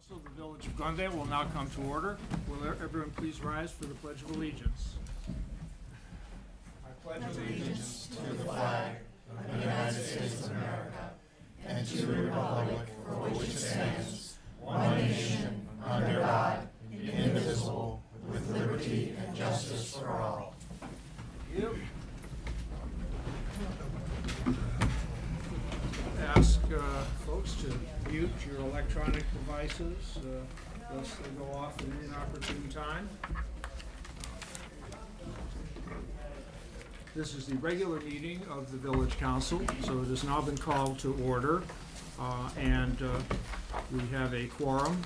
Council of the Village of Glendale will now come to order. Will everyone please rise for the Pledge of Allegiance? I pledge allegiance to the flag of the United States of America and to the republic for which it stands, one nation, under God, indivisible, with liberty and justice for all. Thank you. Ask folks to mute your electronic devices lest they go off at an inopportune time. This is the regular meeting of the Village Council, so it has now been called to order, and we have a quorum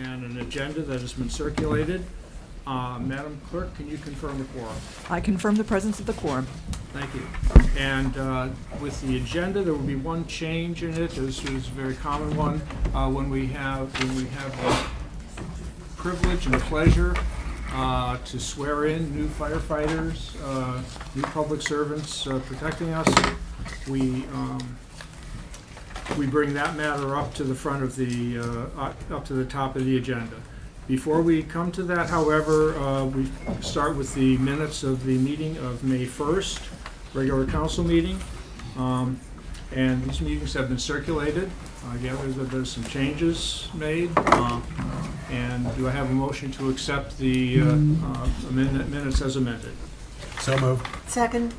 and an agenda that has been circulated. Madam Clerk, can you confirm the quorum? I confirm the presence of the quorum. Thank you. And with the agenda, there will be one change in it. This is a very common one when we have the privilege and pleasure to swear in new firefighters, new public servants protecting us. We bring that matter up to the front of the up to the top of the agenda. Before we come to that, however, we start with the minutes of the meeting of May 1st, regular council meeting. And these meetings have been circulated. I gather that there's some changes made. And do I have a motion to accept the minutes as amended? So moved. Second.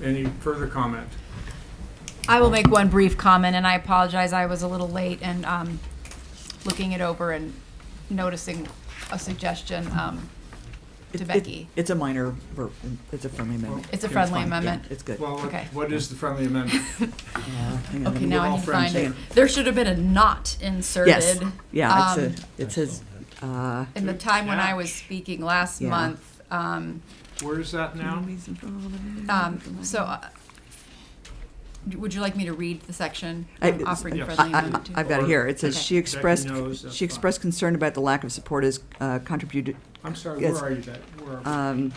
Any further comment? I will make one brief comment, and I apologize, I was a little late and looking it over and noticing a suggestion to Becky. It's a minor, it's a friendly amendment. It's a It's friendly fine. amendment? Yeah, it's good. Well, Okay. what is the friendly amendment? Hang on, Okay, let me- now I all need to friends find it. here. There should have been a not inserted. Yes, yeah, Um, it says, In the time when I was speaking last Yeah. month. Where is that now? Would you like me to read the section? I- I'm offering Yes. friendly amendment to? I've got it here. It says Okay. she expressed, Becky knows, that's she expressed concern about the lack of support as contributed. I'm sorry, Yes. where are you, Becky? Where are you?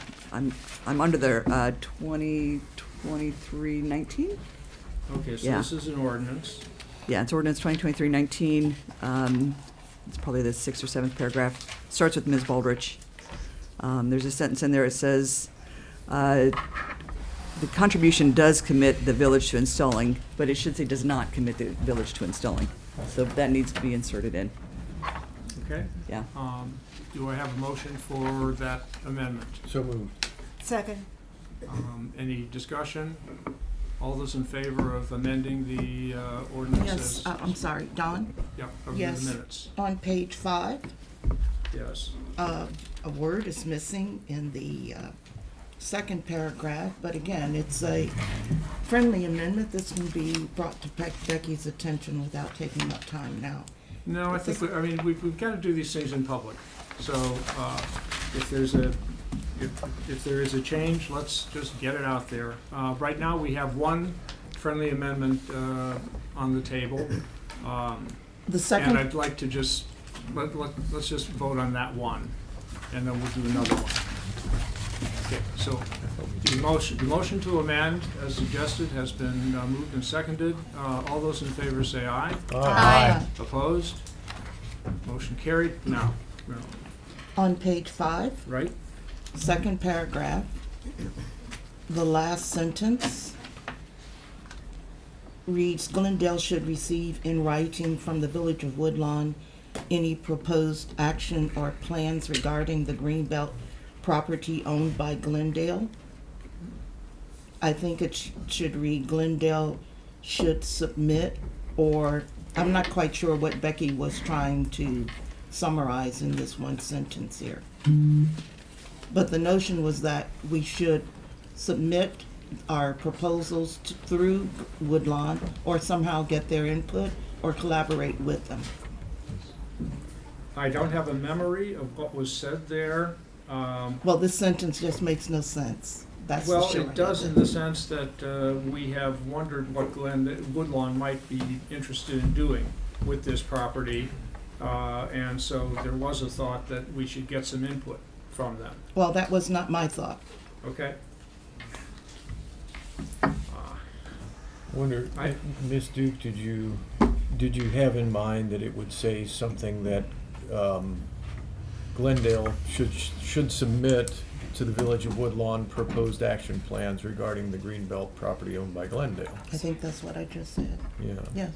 I'm under the 2023-19. Okay, so yeah. this is an ordinance. Yeah, it's ordinance 2023-19. It's probably the 6th or 7th paragraph. Starts with Ms. Baldrich. There's a sentence in there that says, the contribution does commit the village to installing, but it should say does not commit the village to installing. So that needs to be inserted in. Okay. Yeah. Do I have a motion for that amendment? So moved. Second. Any discussion? All those in favor of amending the ordinances? Yes, I'm sorry, Don, Yeah, of the yes. minutes. on page 5, Yes. a word is missing in the second paragraph, but again, it's a friendly amendment that's can be brought to Becky's attention without taking up time now. No, I think, we've got to do these things in public. So if there's a change, let's just get it out there. Right now, we have one friendly amendment on the table. The And second, I'd like to just, let's just vote on that one, and then we'll do another one. Okay, so the motion to amend, as suggested, has been moved and seconded. All those in favor say aye. Aye. Opposed? Motion carried. Now, on page 5, right? second paragraph, the last sentence reads, Glendale should receive in writing from the Village of Woodlawn any proposed action or plans regarding the Greenbelt property owned by Glendale. I think it should read Glendale should submit, or I'm not quite sure what Becky was trying to summarize in this one sentence here. But the notion was that we should submit our proposals through Woodlawn or somehow get their input or collaborate with them. I don't have a memory of what was said there. Well, this sentence just makes no sense. That's the Well, short it does of in the sense that we have wondered what Woodlawn might be interested in doing with this property. And so there was a thought that we should get some input from them. Well, that was not my thought. Okay? Wonder, I- Ms. Duke, did you did you have in mind that it would say something that Glendale should submit to the Village of Woodlawn proposed action plans regarding the Greenbelt property owned by Glendale? I think that's what I just said. Yeah. Yes.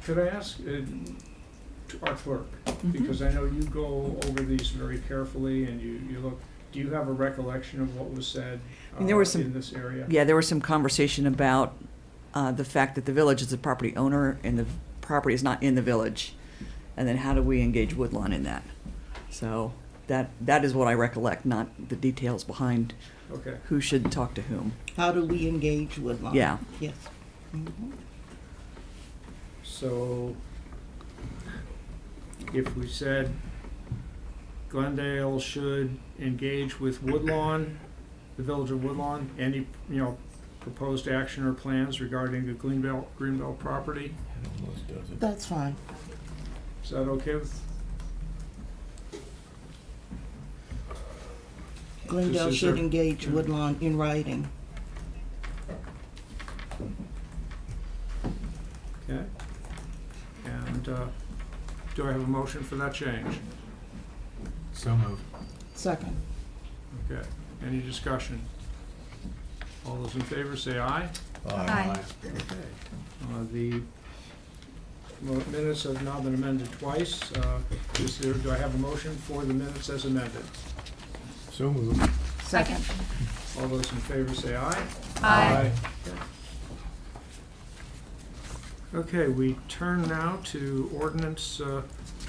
Could I ask to our clerk, because I know you go over these very carefully and you look, do you have a recollection of what was said mean, there was some- in this area? Yeah, there was some conversation about the fact that the village is the property owner and the property is not in the village. And then how do we engage Woodlawn in that? So that is what I recollect, not the details behind Okay. who should talk to whom. How do we engage Woodlawn? Yeah. Yes. Mhm. So if we said Glendale should engage with Woodlawn, the Village of Woodlawn, any, proposed action or plans regarding the Greenbelt property, It almost does it. That's fine. is that okay with? Glendale is should there- engage Woodlawn in writing. Okay. And do I have a motion for that change? So moved. Second. Okay. Any discussion? All those in favor say aye. Aye. Okay. The minutes have now been amended twice. Do I have a motion for the minutes as amended? So moved. Second. All those in favor say aye. Aye. Okay, we turn now to ordinance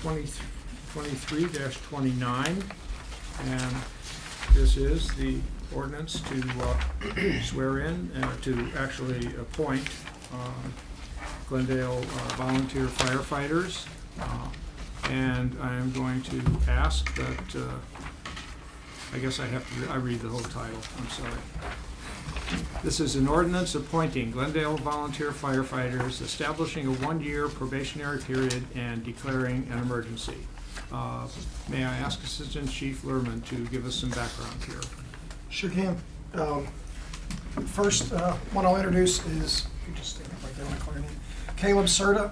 2023-29, and this is the ordinance to swear in, to actually appoint Glendale volunteer firefighters. And I am going to ask that, I guess I read the whole title, I'm sorry. This is an ordinance appointing Glendale volunteer firefighters, establishing a one-year probationary period, and declaring an emergency. May I ask Assistant Chief Lerman to give us some background here? Sure can. First one I'll introduce is, if you just stand up right there, my clear name, Caleb Serta.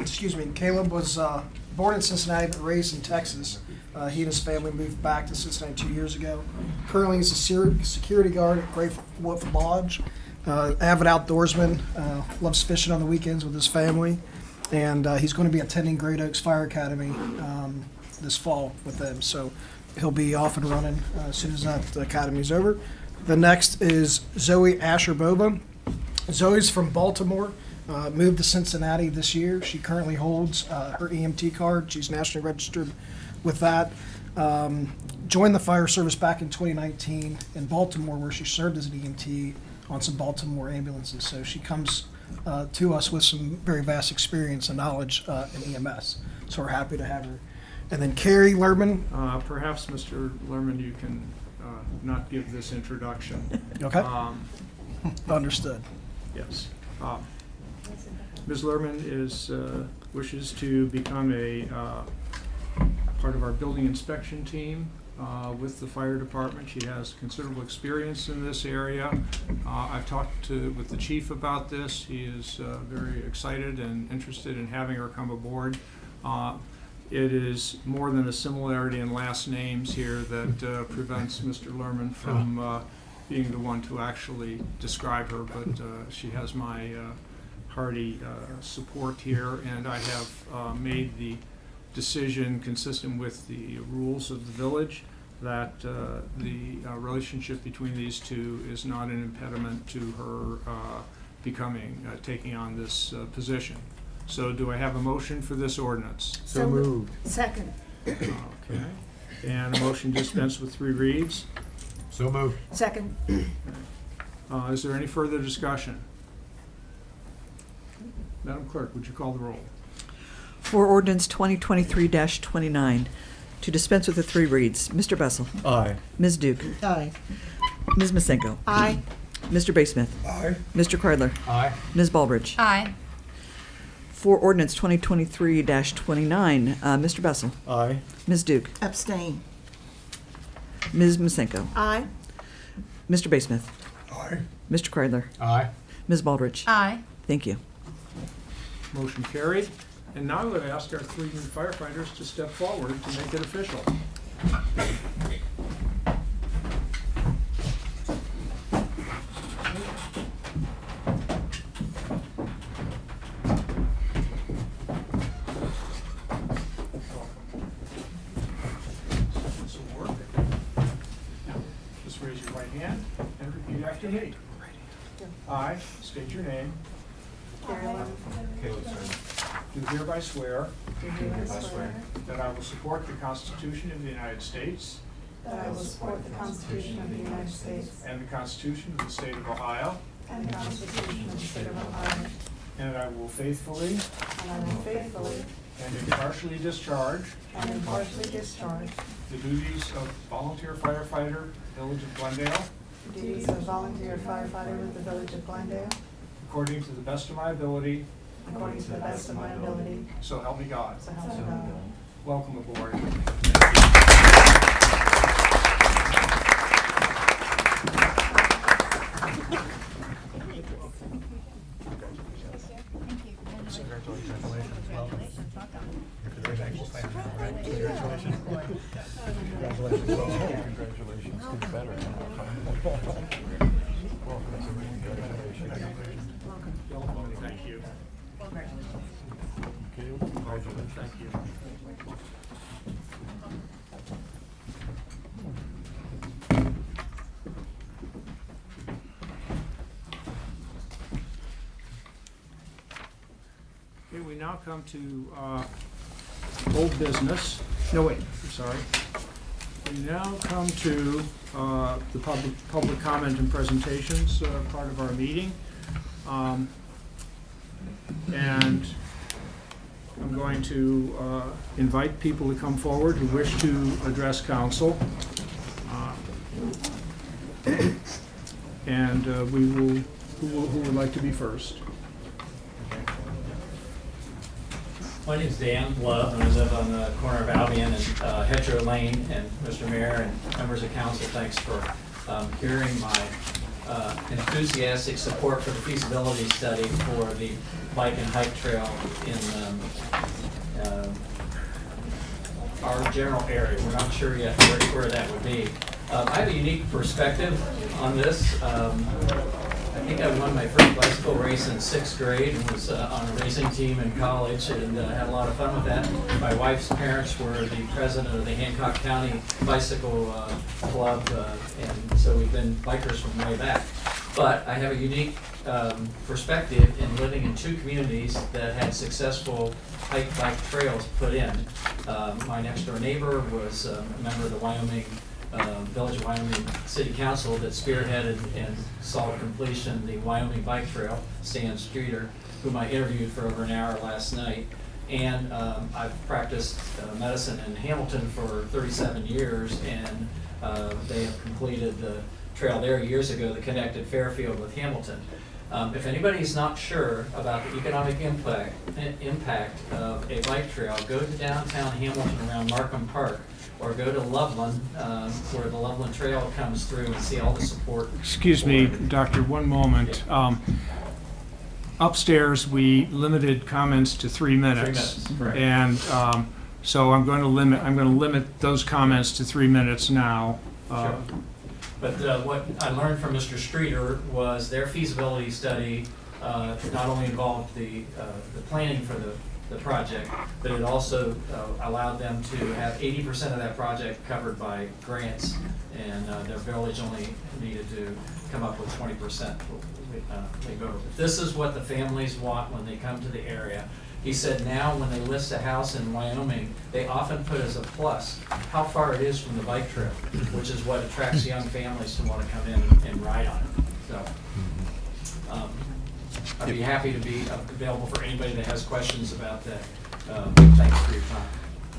Excuse me. Caleb was born in Cincinnati but raised in Texas. He and his family moved back to Cincinnati 2 years ago. Currently, he's a security guard at Great Wolf Lodge. Avid outdoorsman, loves fishing on the weekends with his family, and he's going to be attending Great Oaks Fire Academy this fall with them. So he'll be off and running as soon as that academy is over. The next is Zoe Asher Boba. Zoe's from Baltimore. Moved to Cincinnati this year. She currently holds her EMT card. She's nationally registered with that. Joined the fire service back in 2019 in Baltimore, where she served as an EMT on some Baltimore ambulances. So she comes to us with some very vast experience and knowledge in EMS. So we're happy to have her. And then Carrie Lerman. Perhaps, Mr. Lerman, you can not give this introduction. Okay. Understood. Yes. Ms. Lerman wishes to become a part of our building inspection team with the fire department. She has considerable experience in this area. I've talked with the chief about this. He is very excited and interested in having her come aboard. It is more than a similarity in last names here that prevents Mr. Lerman from being the one to actually describe her, but she has my hearty support here, and I have made the decision consistent with the rules of the village that the relationship between these two is not an impediment to her taking on this position. So do I have a motion for this ordinance? So moved. Second. Okay. And a motion dispensed with 3 reads. So moved. Second. Is there any further discussion? Madam Clerk, would you call the roll? For ordinance 2023-29, to dispense with the 3 reads, Mr. Bessel, Aye. Ms. Duke, Aye. Ms. Masenko, Aye. Mr. Basemith, Aye. Mr. Kreidler, Aye. Ms. Baldridge. Aye. For ordinance 2023-29, Mr. Bessel, Aye. Ms. Duke, Abstain. Ms. Masenko, Aye. Mr. Basemith, Aye. Mr. Kreidler, Aye. Ms. Baldridge. Aye. Thank you. Motion carried. And now I would ask our 3 new firefighters to step forward to make it official. This will work. Now, just raise your right hand and repeat after me. I state your name. Do hereby swear that I will support the Constitution of the United States That I will support the Constitution of the United States and the Constitution of the State of Ohio, and the Constitution of the State of Ohio, and that I will faithfully and I will faithfully and impartially discharge and impartially discharge the duties of volunteer firefighter, Village of Glendale, the duties of volunteer firefighter with the Village of Glendale according to the best of my ability, according to the best of my ability, so help me God. so help me God. Welcome aboard. Congratulations. Get better. Thank you. Congratulations. Thank you. Okay, we now come to old business. No, wait, I'm sorry. We now come to the public comment and presentations part of our meeting. And I'm going to invite people to come forward who wish to address council. And we will, who would like to be first? My name's Dan Love, and I live on the corner of Albion and Hetro Lane. And Mr. Mayor and members of council, thanks for hearing my enthusiastic support for the feasibility study for the bike and hike trail in our general area. We're not sure yet where that would be. I have a unique perspective on this. I think I won my first bicycle race in 6th grade and was on a racing team in college and had a lot of fun with that. My wife's parents were the president of the Hancock County Bicycle Club, and so we've been bikers from way back. But I have a unique perspective in living in 2 communities that had successful hike-bike trails put in. My next door neighbor was a member of the Village of Wyoming City Council that spearheaded and saw to completion the Wyoming Bike Trail, Stan Streeter, whom I interviewed for over an hour last night. And I've practiced medicine in Hamilton for 37 years, and they have completed the trail there years ago that connected Fairfield with Hamilton. If anybody's not sure about the economic impact of a bike trail, go to downtown Hamilton around Markham Park, or go to Loveland, where the Loveland Trail comes through, and see all the support. Excuse me, Doctor, one moment. Upstairs, we limited comments to 3 minutes. 3 minutes, correct. And so I'm going to limit those comments to 3 minutes now. Sure. But what I learned from Mr. Streeter was their feasibility study not only involved the planning for the project, but it also allowed them to have 80% of that project covered by grants, and their village only needed to come up with 20%. This is what the families want when they come to the area. He said now when they list a house in Wyoming, they often put as a plus how far it is from the bike trail, which is what attracts young families to want to come in and ride on it. So I'd be happy to be available for anybody that has questions about that. Thanks for your time.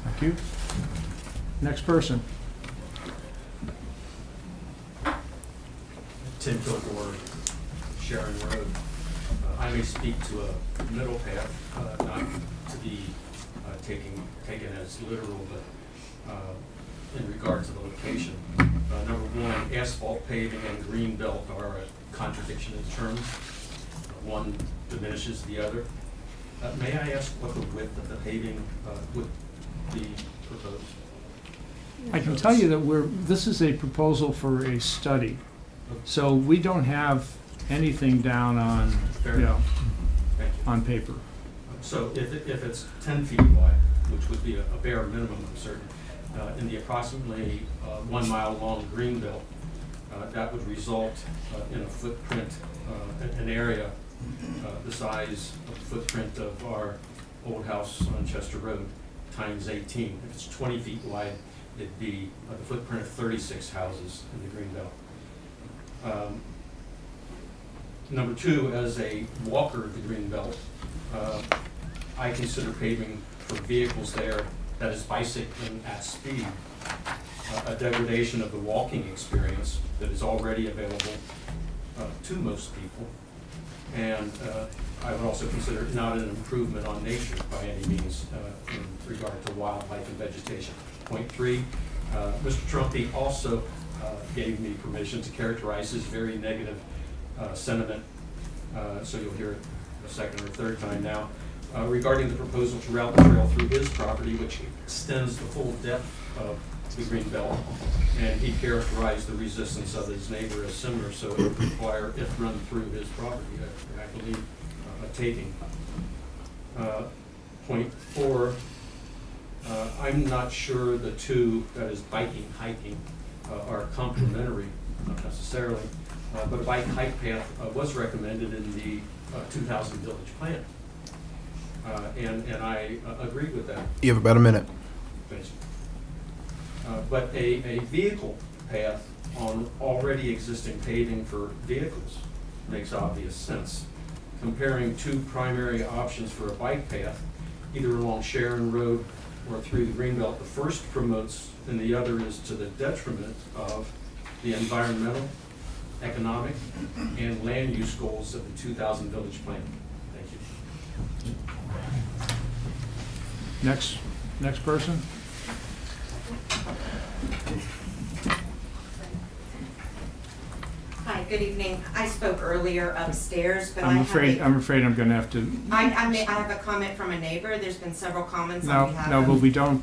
Thank you. Next person. Tim Kilgore, Sharon Road. I may speak to a middle path, not to be taken as literal, but in regard to the location. Number 1, asphalt paving and green belt are a contradiction in terms. One diminishes the other. May I ask what the width of the paving would be proposed? I can tell you that this is a proposal for a study, so we don't have anything down on, Fair you know, enough. Thank you. on paper. So if it's 10 feet wide, which would be a bare minimum, I'm certain, in the approximately 1 mile long green belt, that would result in a footprint, an area the size of the footprint of our old house on Chester Road times 18. If it's 20 feet wide, it'd be the footprint of 36 houses in the green belt. Number two, as a walker of the green belt, I consider paving for vehicles there that is bicycling at speed a degradation of the walking experience that is already available to most people. And I would also consider it not an improvement on nature by any means in regard to wildlife and vegetation. Point three, Mr. Trumpy also gave me permission to characterize his very negative sentiment, so you'll hear it a second or third time now, regarding the proposal to route the trail through his property, which extends the full depth of the green belt, and he characterized the resistance of his neighbor as similar, so it would require, if run through his property, I believe, a taking. Point four, I'm not sure the two, that is biking, hiking, are complementary, not necessarily, but a bike hike path was recommended in the 2000 village plan. And I agree with that. You have about a minute. Thanks. But a vehicle path on already existing paving for vehicles makes obvious sense. Comparing two primary options for a bike path, either along Sharon Road or through the Greenbelt, the first promotes and the other is to the detriment of the environmental, economic, and land use goals of the 2000 village plan. Thank you. Next person? Hi, good evening. I spoke earlier upstairs, but I'm afraid I'm gonna have to. I have a comment from a neighbor. There's been several comments on behalf No, of. but we don't,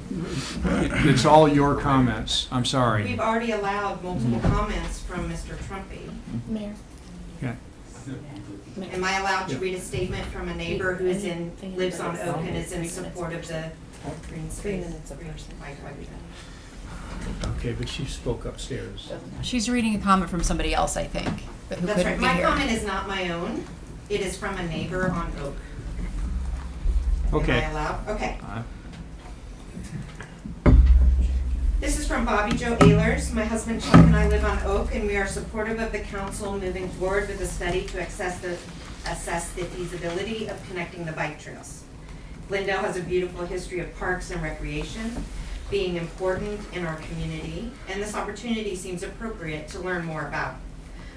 it's all your comments. I'm sorry. We've already allowed multiple comments from Mr. Trumpy. Mayor. Okay. Am I allowed to read a statement from a neighbor who is lives on Oak and is in support of the green space? 3 minutes a person. Okay, but she spoke upstairs. She's reading a comment from somebody else, I think, but who That's couldn't right. be here. My comment is not my own. It is from a neighbor on Oak. Okay. Am I allowed? Okay. This is from Bobby Joe Ehlers. My husband Chuck and I live on Oak, and we are supportive of the council moving forward with a study to assess the feasibility of connecting the bike trails. Glendale has a beautiful history of parks and recreation being important in our community, and this opportunity seems appropriate to learn more about.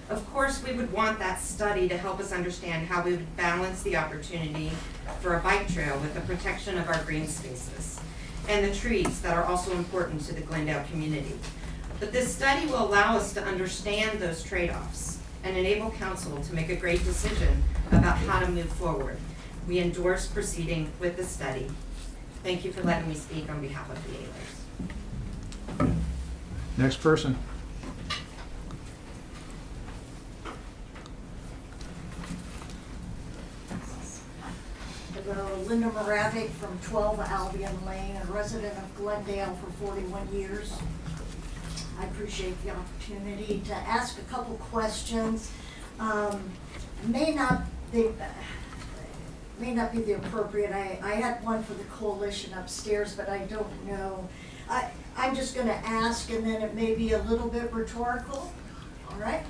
Of course, we would want that study to help us understand how we would balance the opportunity for a bike trail with the protection of our green spaces and the trees that are also important to the Glendale community. But this study will allow us to understand those trade-offs and enable council to make a great decision about how to move forward. We endorse proceeding with the study. Thank you for letting me speak on behalf of the Ehlers. Next person. Hello, Linda Moravec from 12 Albion Lane, a resident of Glendale for 41 years. I appreciate the opportunity to ask a couple questions. May not be the appropriate. I had one for the coalition upstairs, but I don't know. I'm just going to ask, and then it may be a little bit rhetorical. All right.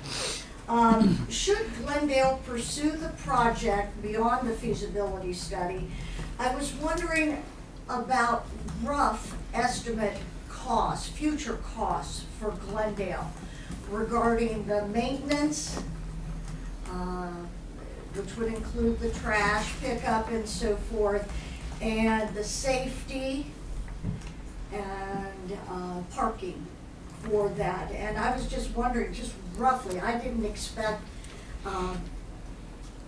Should Glendale pursue the project beyond the feasibility study? I was wondering about rough estimate costs, future costs for Glendale regarding the maintenance, which would include the trash pickup and so forth, and the safety and parking for that. And I was just wondering, just roughly, I didn't expect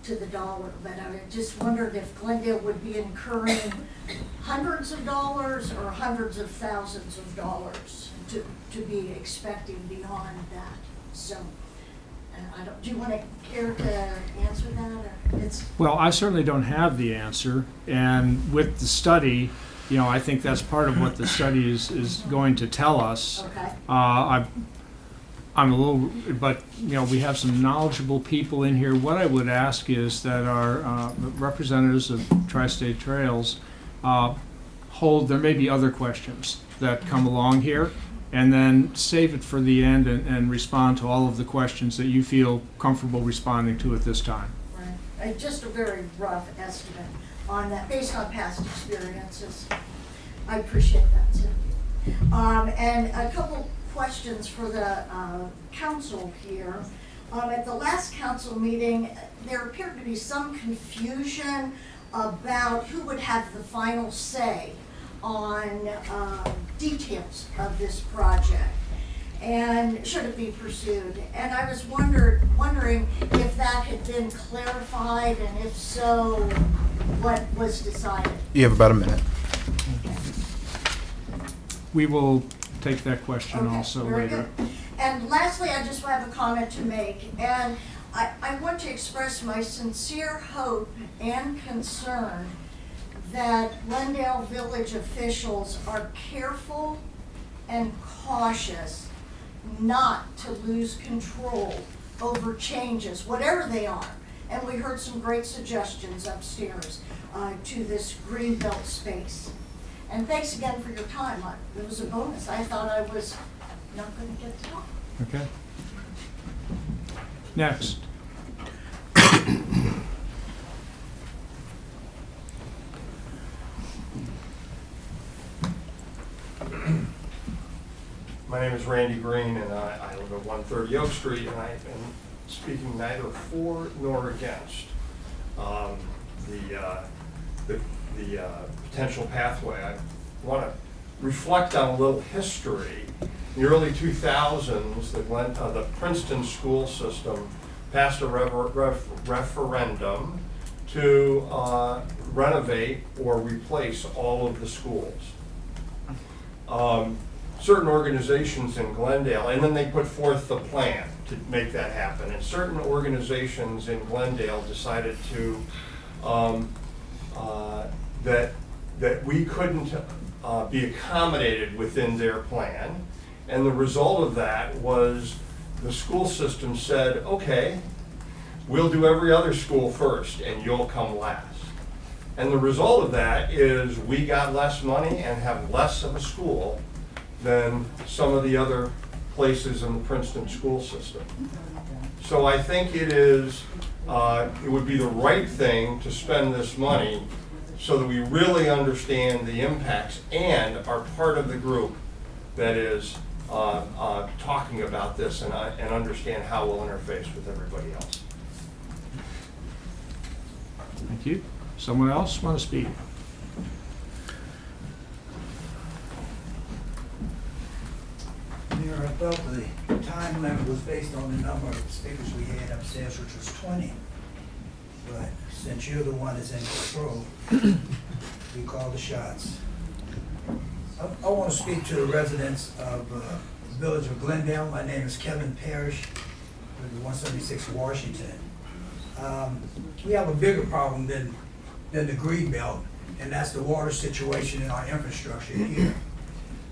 to the dollar, but I just wondered if Glendale would be incurring hundreds of dollars or hundreds of thousands of dollars to be expecting beyond that. So, I don't, do you want to care to answer that, or it's? Well, I certainly don't have the answer, and with the study, you know, I think that's part of what the study is going to tell us. Okay. I'm a little, but, you know, we have some knowledgeable people in here. What I would ask is that our representatives of Tri-State Trails there may be other questions that come along here, and then save it for the end and respond to all of the questions that you feel comfortable responding to at this time. Right. Just a very rough estimate on that, based on past experiences. I appreciate that too. And a couple questions for the council here. At the last council meeting, there appeared to be some confusion about who would have the final say on details of this project, and should it be pursued. And I was wondering if that had been clarified, and if so, what was decided. You have about a minute. We will take that question Okay, also very later. good. And lastly, I just have a comment to make, and I want to express my sincere hope and concern that Glendale Village officials are careful and cautious not to lose control over changes, whatever they are. And we heard some great suggestions upstairs to this greenbelt space. And thanks again for your time. It was a bonus. I thought I was not going to get to talk. Okay. Next. My name is Randy Green, and I live at 130 Oak Street, and I am speaking neither for nor against the potential pathway. I want to reflect on a little history. In the early 2000s, the Princeton school system passed a referendum to renovate or replace all of the schools. Certain organizations in Glendale, and then they put forth the plan to make that happen, and certain organizations in Glendale decided to that we couldn't be accommodated within their plan, and the result of that was the school system said, okay, we'll do every other school first and you'll come last. And the result of that is we got less money and have less of a school than some of the other places in the Princeton school system. So I think it would be the right thing to spend this money so that we really understand the impacts and are part of the group that is talking about this and understand how we'll interface with everybody else. Thank you. Someone else want to speak? Mayor, I thought the time limit was based on the number of speakers we had upstairs, which was 20. But since you're the one that's in control, you call the shots. I want to speak to the residents of the village of Glendale. My name is Kevin Parrish, with 176 Washington. We have a bigger problem than the greenbelt, and that's the water situation in our infrastructure here.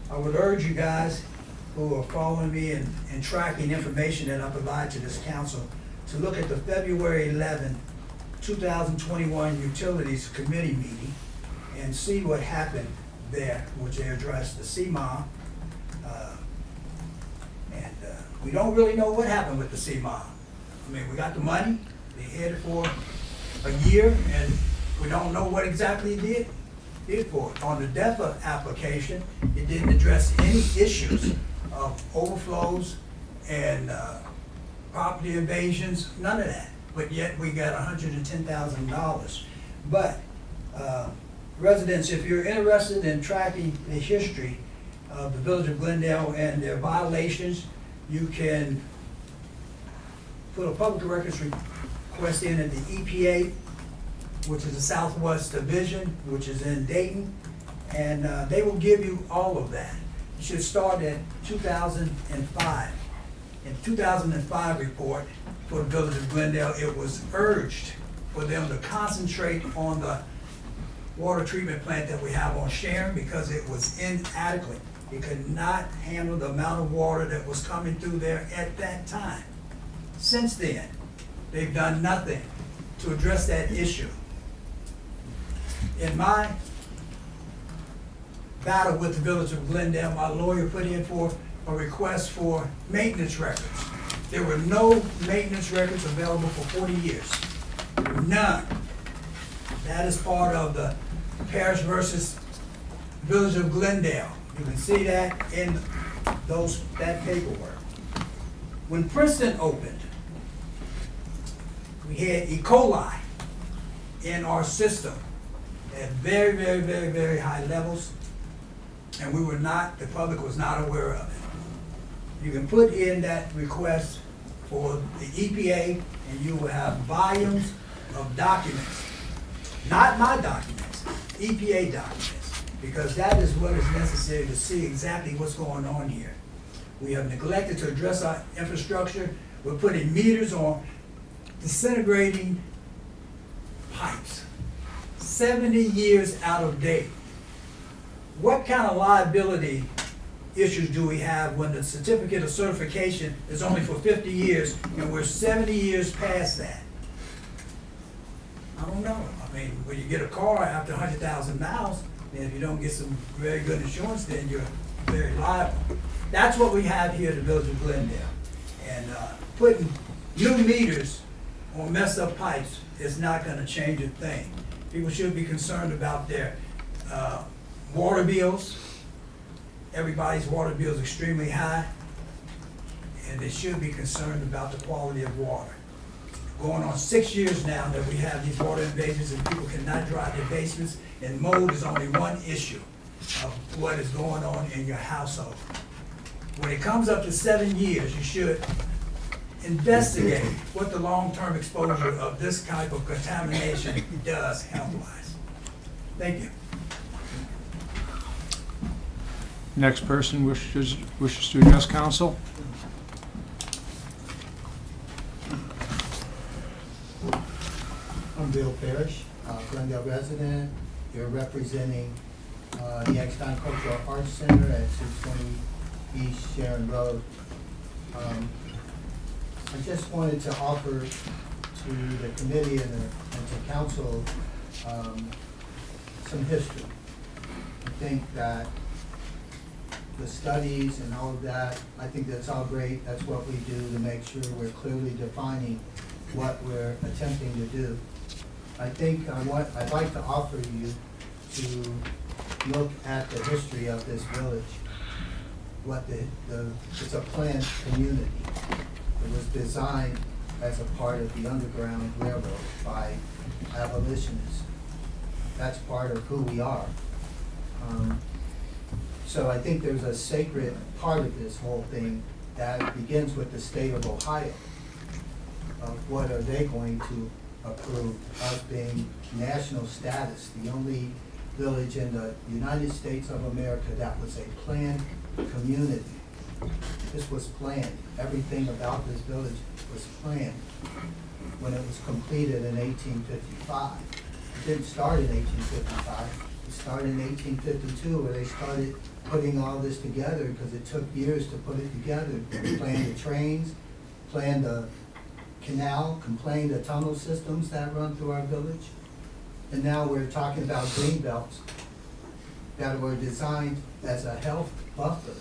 I would urge you guys who are following me and tracking information that I provide to this council to look at the February 11, 2021 Utilities Committee meeting and see what happened there, which they addressed the CMA. We don't really know what happened with the CMA. I mean, we got the money, they had it for a year, and we don't know what exactly it did for it. On the DEFA application, it didn't address any issues of overflows and property invasions, none of that. But yet we got $110,000. But residents, if you're interested in tracking the history of the village of Glendale and their violations, you can put a public records request in at the EPA, which is the Southwest Division, which is in Dayton, and they will give you all of that. You should start at 2005. In 2005 report for the Village of Glendale, it was urged for them to concentrate on the water treatment plant that we have on Sharon because it was inadequate. It could not handle the amount of water that was coming through there at that time. Since then, they've done nothing to address that issue. In my battle with the Village of Glendale, my lawyer put in for a request for maintenance records. There were no maintenance records available for 40 years. None. That is part of the Parish versus Village of Glendale. You can see that in that paperwork. When Princeton opened, we had E. coli in our system at very, very, very, very high levels, and the public was not aware of it. You can put in that request for the EPA, and you will have volumes of documents, not my documents, EPA documents, because that is what is necessary to see exactly what's going on here. We have neglected to address our infrastructure. We're putting meters on disintegrating pipes, 70 years out of date. What kind of liability issues do we have when the certificate of certification is only for 50 years and we're 70 years past that? I don't know. I mean, when you get a car after 100,000 miles, and if you don't get some very good insurance, then you're very liable. That's what we have here at the Village of Glendale. And putting new meters on messed up pipes is not going to change a thing. People should be concerned about their water bills. Everybody's water bill is extremely high, and they should be concerned about the quality of water. Going on 6 years now that we have these water invasions and people cannot dry their basements, and mold is only one issue of what is going on in your household. When it comes up to 7 years, you should investigate what the long-term exposure of this type of contamination does health-wise. Thank you. Next person wishes to address council. I'm Bill Parrish, Glendale resident. You're representing the Exton Cultural Arts Center at 620 East Sharon Road. I just wanted to offer to the committee and to council some history. I think that the studies and all of that, I think that's all great. That's what we do to make sure we're clearly defining what we're attempting to do. I think I'd like to offer you to look at the history of this village. It's a planned community. It was designed as a part of the Underground Railroad by abolitionists. That's part of who we are. So I think there's a sacred part of this whole thing that begins with the state of Ohio. What are they going to approve us being national status, the only village in the United States of America that was a planned community. This was planned. Everything about this village was planned when it was completed in 1855. It didn't start in 1855. It started in 1852 where they started putting all this together because it took years to put it together. Planned the trains, planned the canal, planned the tunnel systems that run through our village. And now we're talking about green belts that were designed as a health buffer,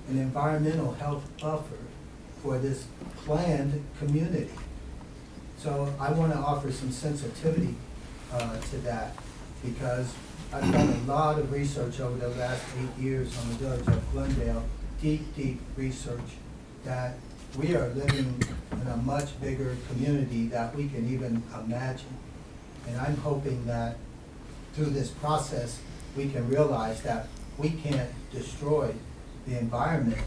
an environmental health buffer for this planned community. So I want to offer some sensitivity to that because I've done a lot of research over the last 8 years on the village of Glendale, deep research that we are living in a much bigger community that we can even imagine. And I'm hoping that through this process, we can realize that we can't destroy the environment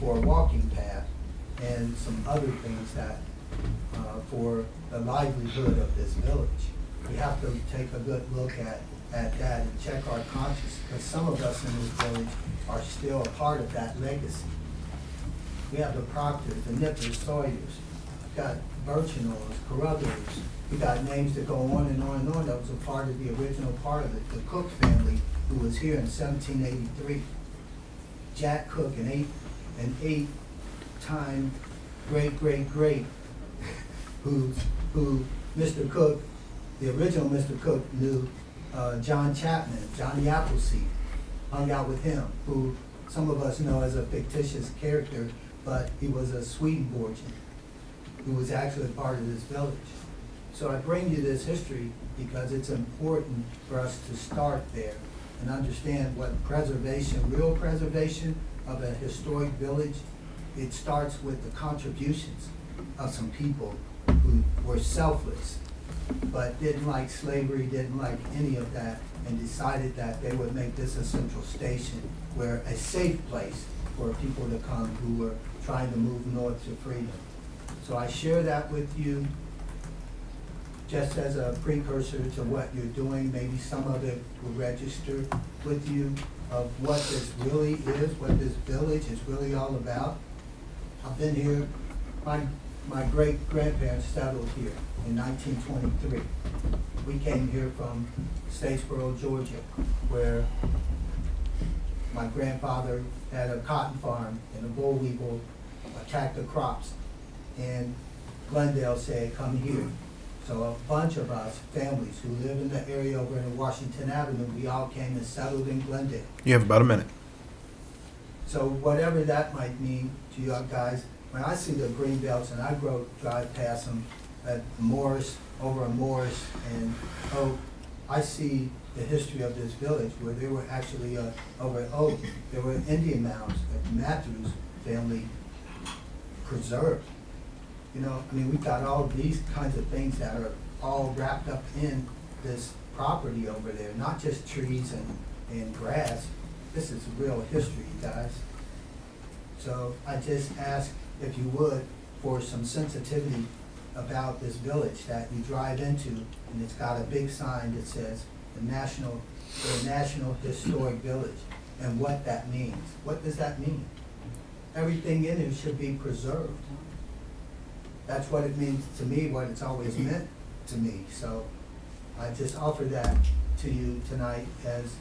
for a walking path and some other things that for the livelihood of this village. We have to take a good look at that and check our conscience, because some of us in this village are still a part of that legacy. We have the Proctors, the Nippers, Sawyers, we've got Birchenows, Carruthers, we got names that go on and on and on. That was a part of the original part of it. The Cook family, who was here in 1783. Jack Cook, an eight-time great, who Mr. Cook, the original Mr. Cook, knew John Chapman, Johnny Appleseed, hung out with him, who some of us know as a fictitious character, but he was a Swedenborgian who was actually part of this village. So I bring you this history because it's important for us to start there and understand what preservation, real preservation of a historic village, it starts with the contributions of some people who were selfless, but didn't like slavery, didn't like any of that, and decided that they would make this a central station, where a safe place for people to come who were trying to move north to freedom. So I share that with you just as a precursor to what you're doing. Maybe some of it will register with you of what this really is, what this village is really all about. I've been here, my great-grandparents settled here in 1923. We came here from Statesboro, Georgia, where my grandfather had a cotton farm and a boll weevil attacked the crops. And Glendale said, come here. So a bunch of us, families who live in the area over in Washington Avenue, we all came and settled in Glendale. You have about a minute. So whatever that might mean to you guys, when I see the green belts and I drive past them at Morris, over in Morris and Oak, I see the history of this village where there were actually, over at Oak, there were Indian mounds that Matthews family preserved. You know, I mean, we've got all these kinds of things that are all wrapped up in this property over there, not just trees and grass. This is real history, you guys. So I just ask, if you would, for some sensitivity about this village that you drive into, and it's got a big sign that says the National Historic Village, and what that means. What does that mean? Everything in it should be preserved. That's what it means to me, what it's always meant to me. So I just offer that to you tonight as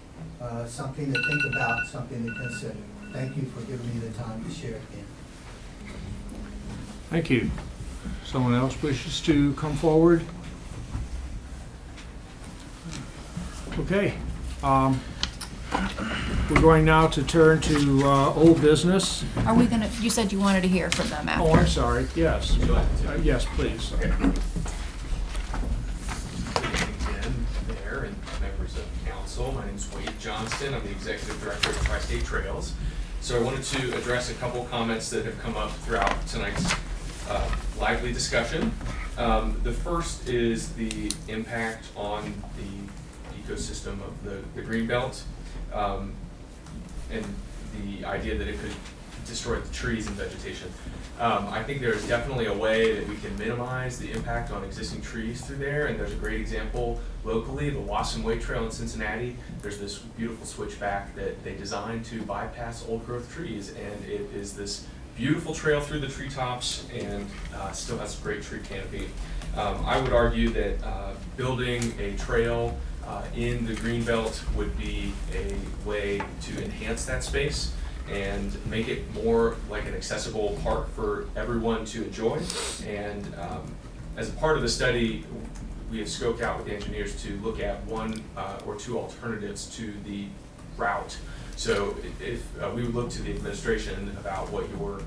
something to think about, something to consider. Thank you for giving me the time to share again. Thank you. Someone else wishes to come forward? Okay. We're going now to turn to old business. Are we gonna, you said you wanted to hear from them after. Oh, I'm sorry. Yes. Yes, please. Okay. Again, Mayor and members of council, my name is Wade Johnston. I'm the Executive Director of Tri-State Trails. So I wanted to address a couple comments that have come up throughout tonight's lively discussion. The first is the impact on the ecosystem of the Greenbelt, and the idea that it could destroy the trees and vegetation. I think there's definitely a way that we can minimize the impact on existing trees through there, and there's a great example locally, the Wasson Way Trail in Cincinnati. There's this beautiful switchback that they designed to bypass old growth trees, and it is this beautiful trail through the treetops and still has a great tree canopy. I would argue that building a trail in the Greenbelt would be a way to enhance that space and make it more like an accessible park for everyone to enjoy. And as a part of the study, we have scoped out with the engineers to look at one or two alternatives to the route. So if we would look to the administration about what your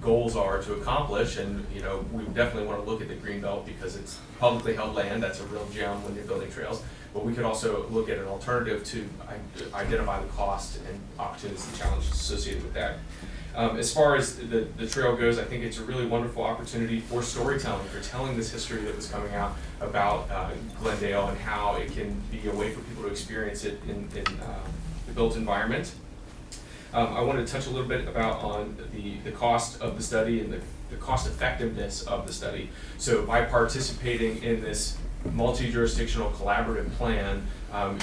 goals are to accomplish, and we would definitely want to look at the Greenbelt because it's publicly held land. That's a real gem when you're building trails. But we could also look at an alternative to identify the cost and opportunities and challenges associated with that. As far as the trail goes, I think it's a really wonderful opportunity for storytelling, for telling this history that was coming out about Glendale and how it can be a way for people to experience it in the built environment. I wanted to touch a little bit on the cost of the study and the cost effectiveness of the study. So by participating in this multi-jurisdictional collaborative plan,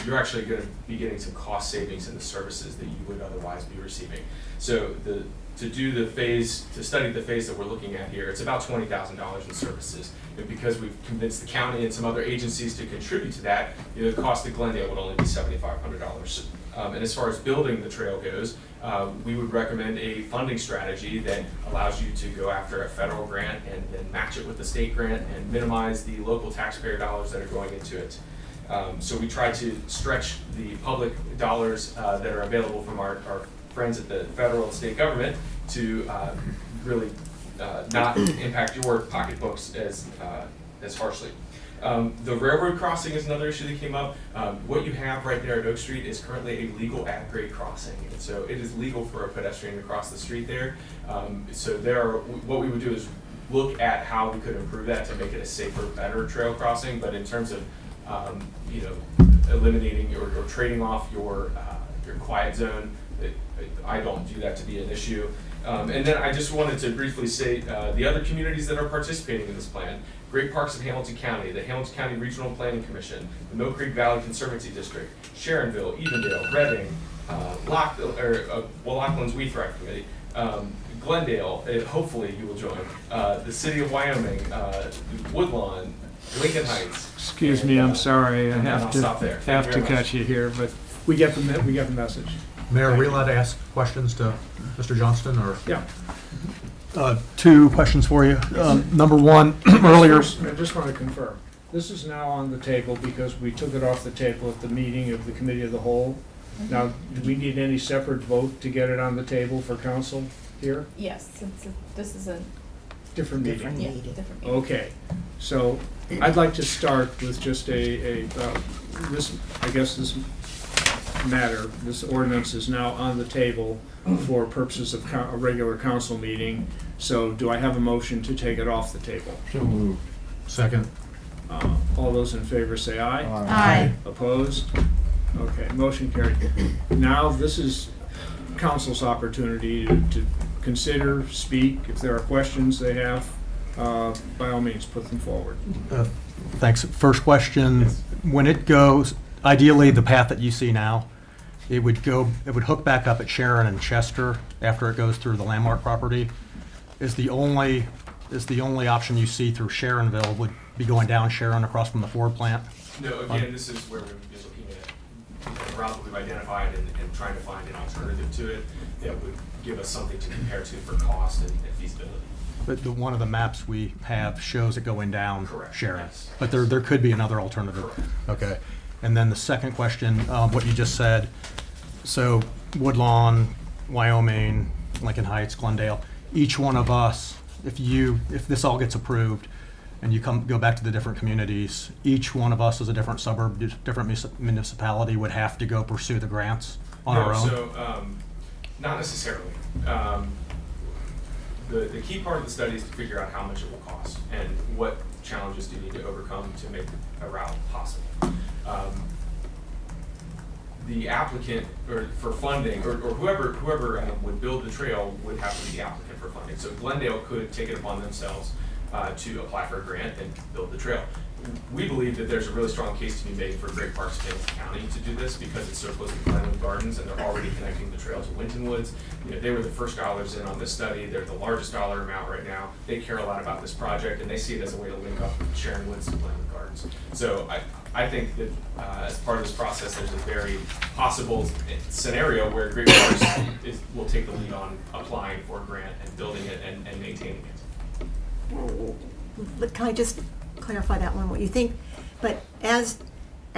you're actually going to be getting some cost savings in the services that you would otherwise be receiving. So to study the phase that we're looking at here, it's about $20,000 in services. And because we've convinced the county and some other agencies to contribute to that, the cost of Glendale would only be $7,500. And as far as building the trail goes, we would recommend a funding strategy that allows you to go after a federal grant and then match it with the state grant and minimize the local taxpayer dollars that are going into it. So we try to stretch the public dollars that are available from our friends at the federal and state government to really not impact your pocketbooks as harshly. The railroad crossing is another issue that came up. What you have right there at Oak Street is currently a legal at-grade crossing, and so it is legal for a pedestrian to cross the street there. What we would do is look at how we could improve that to make it a safer, better trail crossing. But in terms of eliminating or trading off your quiet zone, I don't view that to be an issue. And then I just wanted to briefly say the other communities that are participating in this plan: Great Parks of Hamilton County, the Hamilton County Regional Planning Commission, the Mill Creek Valley Conservancy District, Sharonville, Evendale, Reading, Lockland's We Thrive Committee, Glendale, hopefully you will join, the City of Wyoming, Woodlawn, Lincoln Heights. Excuse me, I'm sorry, I have stop there. to cut you here, but we get the message. Mayor, are we allowed to ask questions to Mr. Johnston, or? Yeah. Two questions for you. Number one, earlier. I just want to confirm. This is now on the table because we took it off the table at the meeting of the Committee of the Whole. Now, do we need any separate vote to get it on the table for council here? Yes, this is a Different meeting? yeah, different meeting. Okay. So I'd like to start with just this ordinance is now on the table for purposes of a regular council meeting. So do I have a motion to take it off the table? So moved. Second. All those in favor say aye. Aye. Opposed? Okay, motion carried. Now this is council's opportunity to consider, speak. If there are questions they have, by all means, put them forward. Thanks. First question, when it goes, ideally the path that you see now, it would hook back up at Sharon and Chester after it goes through the landmark property. Is the only option you see through Sharonville would be going down Sharon across from the Ford plant? No, again, this is where we would be looking at the route that we've identified and trying to find an alternative to it that would give us something to compare to for cost and feasibility. But one of the maps we have shows it going down Correct. Sharon. Yes. But there could be another alternative. Correct. Okay. And then the second question, what you just said, so Woodlawn, Wyoming, Lincoln Heights, Glendale, each one of us, if this all gets approved and you go back to the different communities, each one of us as a different suburb, different municipality would have to go pursue the grants on our own? So, not necessarily. The key part of the study is to figure out how much it will cost and what challenges do you need to overcome to make a route possible. The applicant for funding, or whoever would build the trail would have to be the applicant for funding. So Glendale could take it upon themselves to apply for a grant and build the trail. We believe that there's a really strong case to be made for Great Parks of Hamilton County to do this because it's so close to Glenwood Gardens and they're already connecting the trail to Winton Woods. They were the first dollars in on this study. They're the largest dollar amount right now. They care a lot about this project and they see it as a way to link up Sharon Woods and Glenwood Gardens. So I think that as part of this process, there's a very possible scenario where Great Parks will take the lead on applying for a grant and building it and maintaining it. But can I just clarify that one, what you think? But as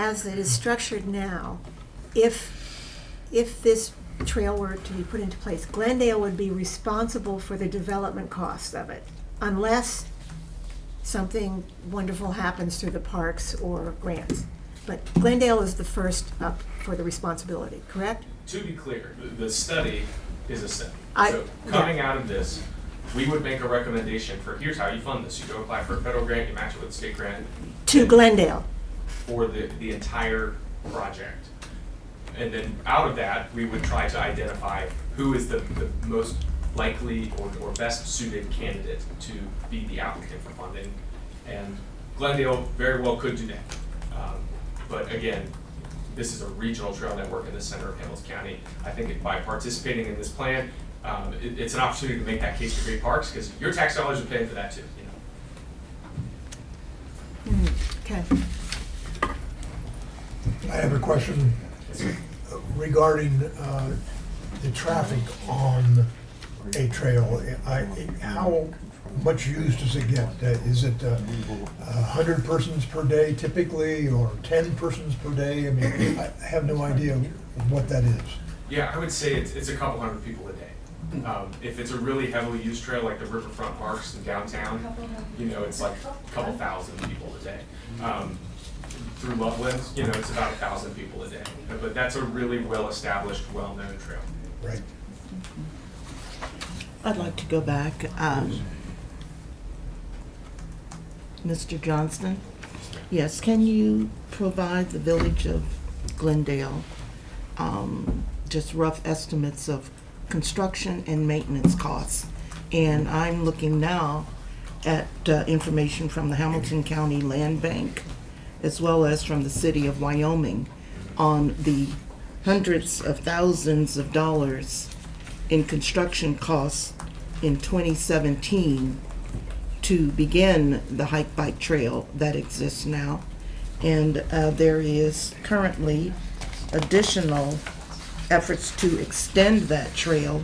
it is structured now, if this trail were to be put into place, Glendale would be responsible for the development costs of it, unless something wonderful happens through the parks or grants. But Glendale is the first up for the responsibility, correct? To be clear, the study is a study. So coming out of this, we would make a recommendation for here's how you fund this. You go apply for a federal grant, you match it with a state grant. To Glendale. For the entire project. And then out of that, we would try to identify who is the most likely or best suited candidate to be the applicant for funding. And Glendale very well could do that. But again, this is a regional trail network in the center of Hamilton County. I think by participating in this plan, it's an opportunity to make that case for great parks, because your tax dollars are paying for that too. Okay. I have a question regarding the traffic on a trail. How much use does it get? Is it 100 persons per day typically, or 10 persons per day? I mean, I have no idea what that is. Yeah, I would say it's a couple hundred people a day. If it's a really heavily used trail like the riverfront parks in downtown, it's like a couple thousand people a day. Through Loveland, it's about 1,000 people a day. But that's a really well-established, well-known trail. Right. I'd like to go back. Mr. Johnston? Yes, can you provide the village of Glendale just rough estimates of construction and maintenance costs? And I'm looking now at information from the Hamilton County Land Bank, as well as from the city of Wyoming, on the hundreds of thousands of dollars in construction costs in 2017 to begin the hike bike trail that exists now. And there is currently additional efforts to extend that trail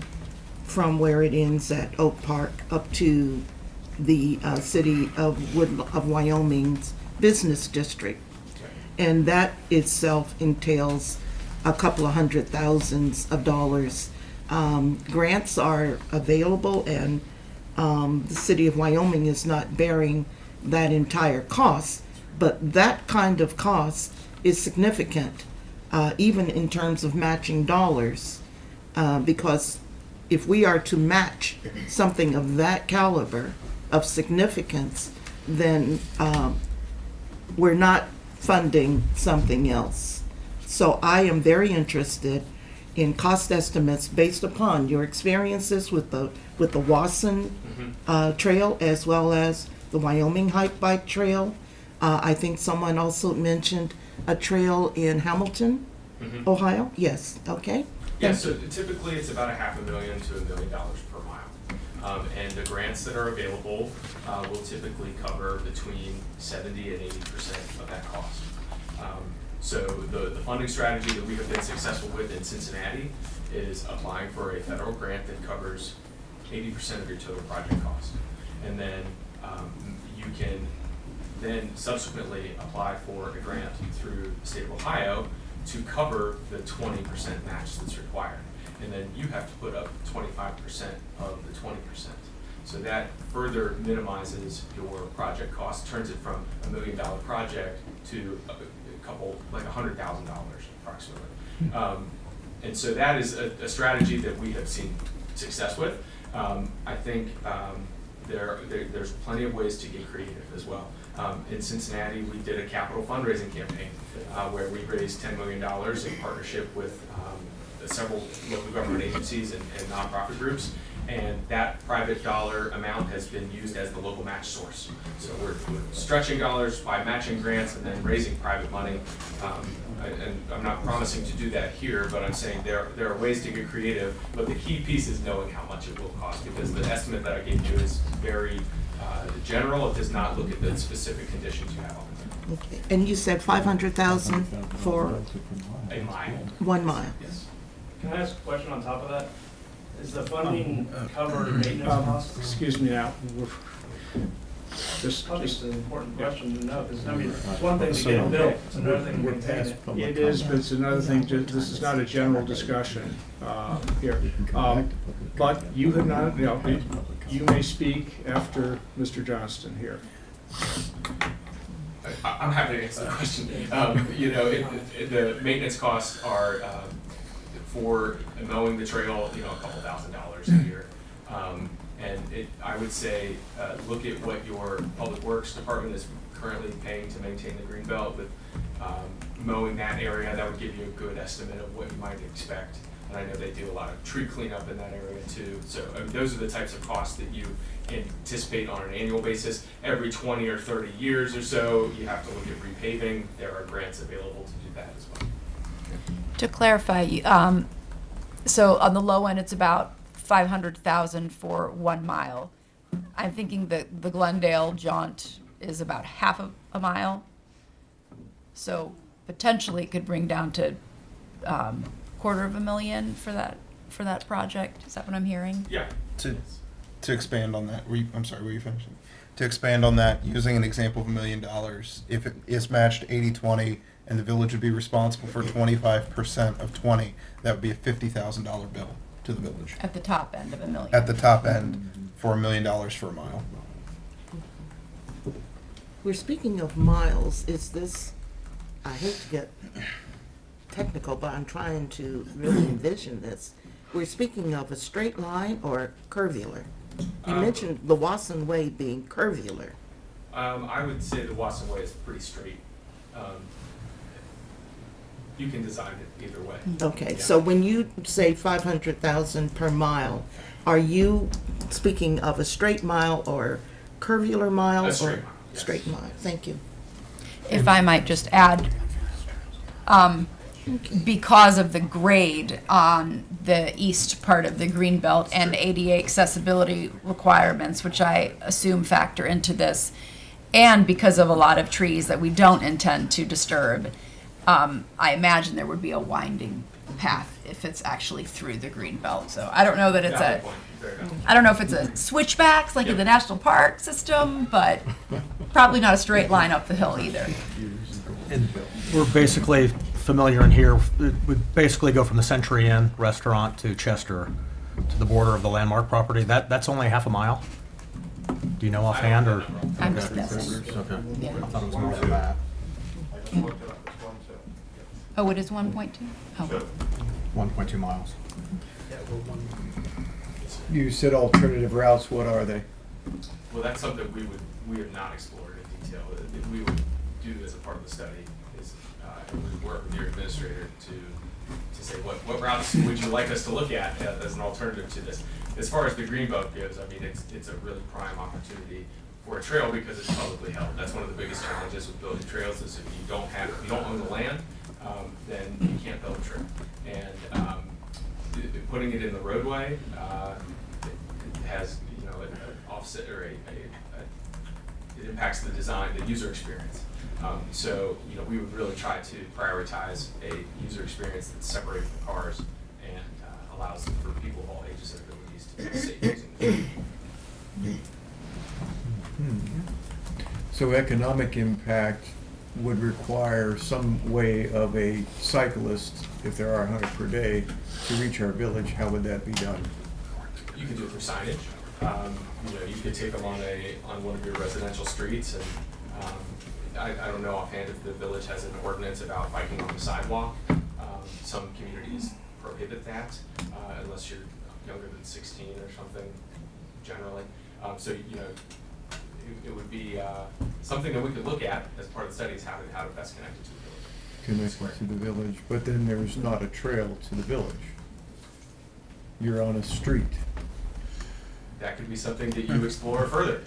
from where it ends at Oak Park up to the city of Wyoming's business district. And that itself entails a couple of $100,000s. Grants are available, and the city of Wyoming is not bearing that entire cost, but that kind of cost is significant, even in terms of matching dollars, because if we are to match something of that caliber, of significance, then we're not funding something else. So I am very interested in cost estimates based upon your experiences with the Wasson Trail, as well as the Wyoming Hike Bike Trail. I think someone also mentioned a trail in Hamilton, Ohio. Yes, okay. Yeah, so typically it's about $500,000 to $1 million per mile. And the grants that are available will typically cover between 70 and 80% of that cost. So the funding strategy that we have been successful with in Cincinnati is applying for a federal grant that covers 80% of your total project cost. And then you can then subsequently apply for a grant through the state of Ohio to cover the 20% match that's required. And then you have to put up 25% of the 20%. So that further minimizes your project cost, turns it from $1 million project to a couple, like $100,000 approximately. And so that is a strategy that we have seen success with. I think there's plenty of ways to get creative as well. In Cincinnati, we did a capital fundraising campaign where we raised $10 million in partnership with several local government agencies and nonprofit groups. And that private dollar amount has been used as the local match source. So we're stretching dollars by matching grants and then raising private money. And I'm not promising to do that here, but I'm saying there are ways to get creative. But the key piece is knowing how much it will cost, because the estimate that I gave you is very general. It does not look at the specific conditions you have on it. Okay. And you said 500,000 for a mile. 1 mile. Yes. Can I ask a question on top of that? Is the funding cover maintenance costs? Excuse me now. Just It's an important question to know, because I mean, it's one thing to get it built, it's another thing to maintain it. It is, but it's another thing, this is not a general discussion here. But you have not, you may speak after Mr. Johnston here. I'm happy to answer the question. The maintenance costs are for mowing the trail, a couple $1,000s a year. And I would say, look at what your public works department is currently paying to maintain the greenbelt with mowing that area. That would give you a good estimate of what you might expect. And I know they do a lot of tree cleanup in that area too. So I mean, those are the types of costs that you anticipate on an annual basis. Every 20 or 30 years or so, you have to look at repaving. There are grants available to do that as well. To clarify, so on the low end, it's about 500,000 for 1 mile. I'm thinking that the Glendale jaunt is about half a mile. So potentially it could bring down to $250,000 for that project. Is that what I'm hearing? Yeah. To expand on that, I'm sorry, were you finishing? To expand on that, using an example of $1 million, if it is matched 80-20 and the village would be responsible for 25% of 20, that would be a $50,000 bill to the village. At the top end of $1 million. At the top end for $1 million for a mile. We're speaking of miles. Is this, I hate to get technical, but I'm trying to really envision this. We're speaking of a straight line or curvular? You mentioned the Wasson Way being curvular. I would say the Wasson Way is pretty straight. You can design it either way. Okay, Yeah. so when you say 500,000 per mile, are you speaking of a straight mile or curvular mile? A straight or mile, yes. Straight mile, thank you. If I might just add, because of the grade on the east part of the greenbelt and ADA accessibility requirements, which I assume factor into this, and because of a lot of trees that we don't intend to disturb, I imagine there would be a winding path if it's actually through the greenbelt. So I don't know that it's I don't know if it's a switchbacks like in the national park system, but probably not a straight line up the hill either. And we're basically familiar in here, it would basically go from the Century Inn restaurant to Chester to the border of the Landmark property. That's only half a mile? Do you know offhand or? I'm just guessing. Okay. Yeah. I thought it was more than that. I just looked it up, it's 1.2. Oh, it is 1.2? Oh. 1.2 miles. You said alternative routes, what are they? Well, that's something we have not explored in detail. That we would do as a part of the study is we would work with your administrator to say what routes would you like us to look at as an alternative to this. As far as the greenbelt goes, I mean it's a really prime opportunity for a trail because it's publicly held. That's one of the biggest challenges with building trails is if you don't own the land, then you can't build a trail. And putting it in the roadway it has an offset or it impacts the design, the user experience. So we would really try to prioritize a user experience that's separated from cars and allows for people of all ages and abilities to be safe using the street. So economic impact would require some way of a cyclist, if there are 100 per day, to reach our village. How would that be done? You could do it through signage. You could take them on one of your residential streets, and I don't know offhand if the village has an ordinance about biking on the sidewalk. Some communities prohibit that unless you're younger than 16 or something. Generally, so it would be something that we could look at as part of the study is how to best connect it to the village. Connected to the village, but then there's not a trail to the village. You're on a street. That could be something that you explore further.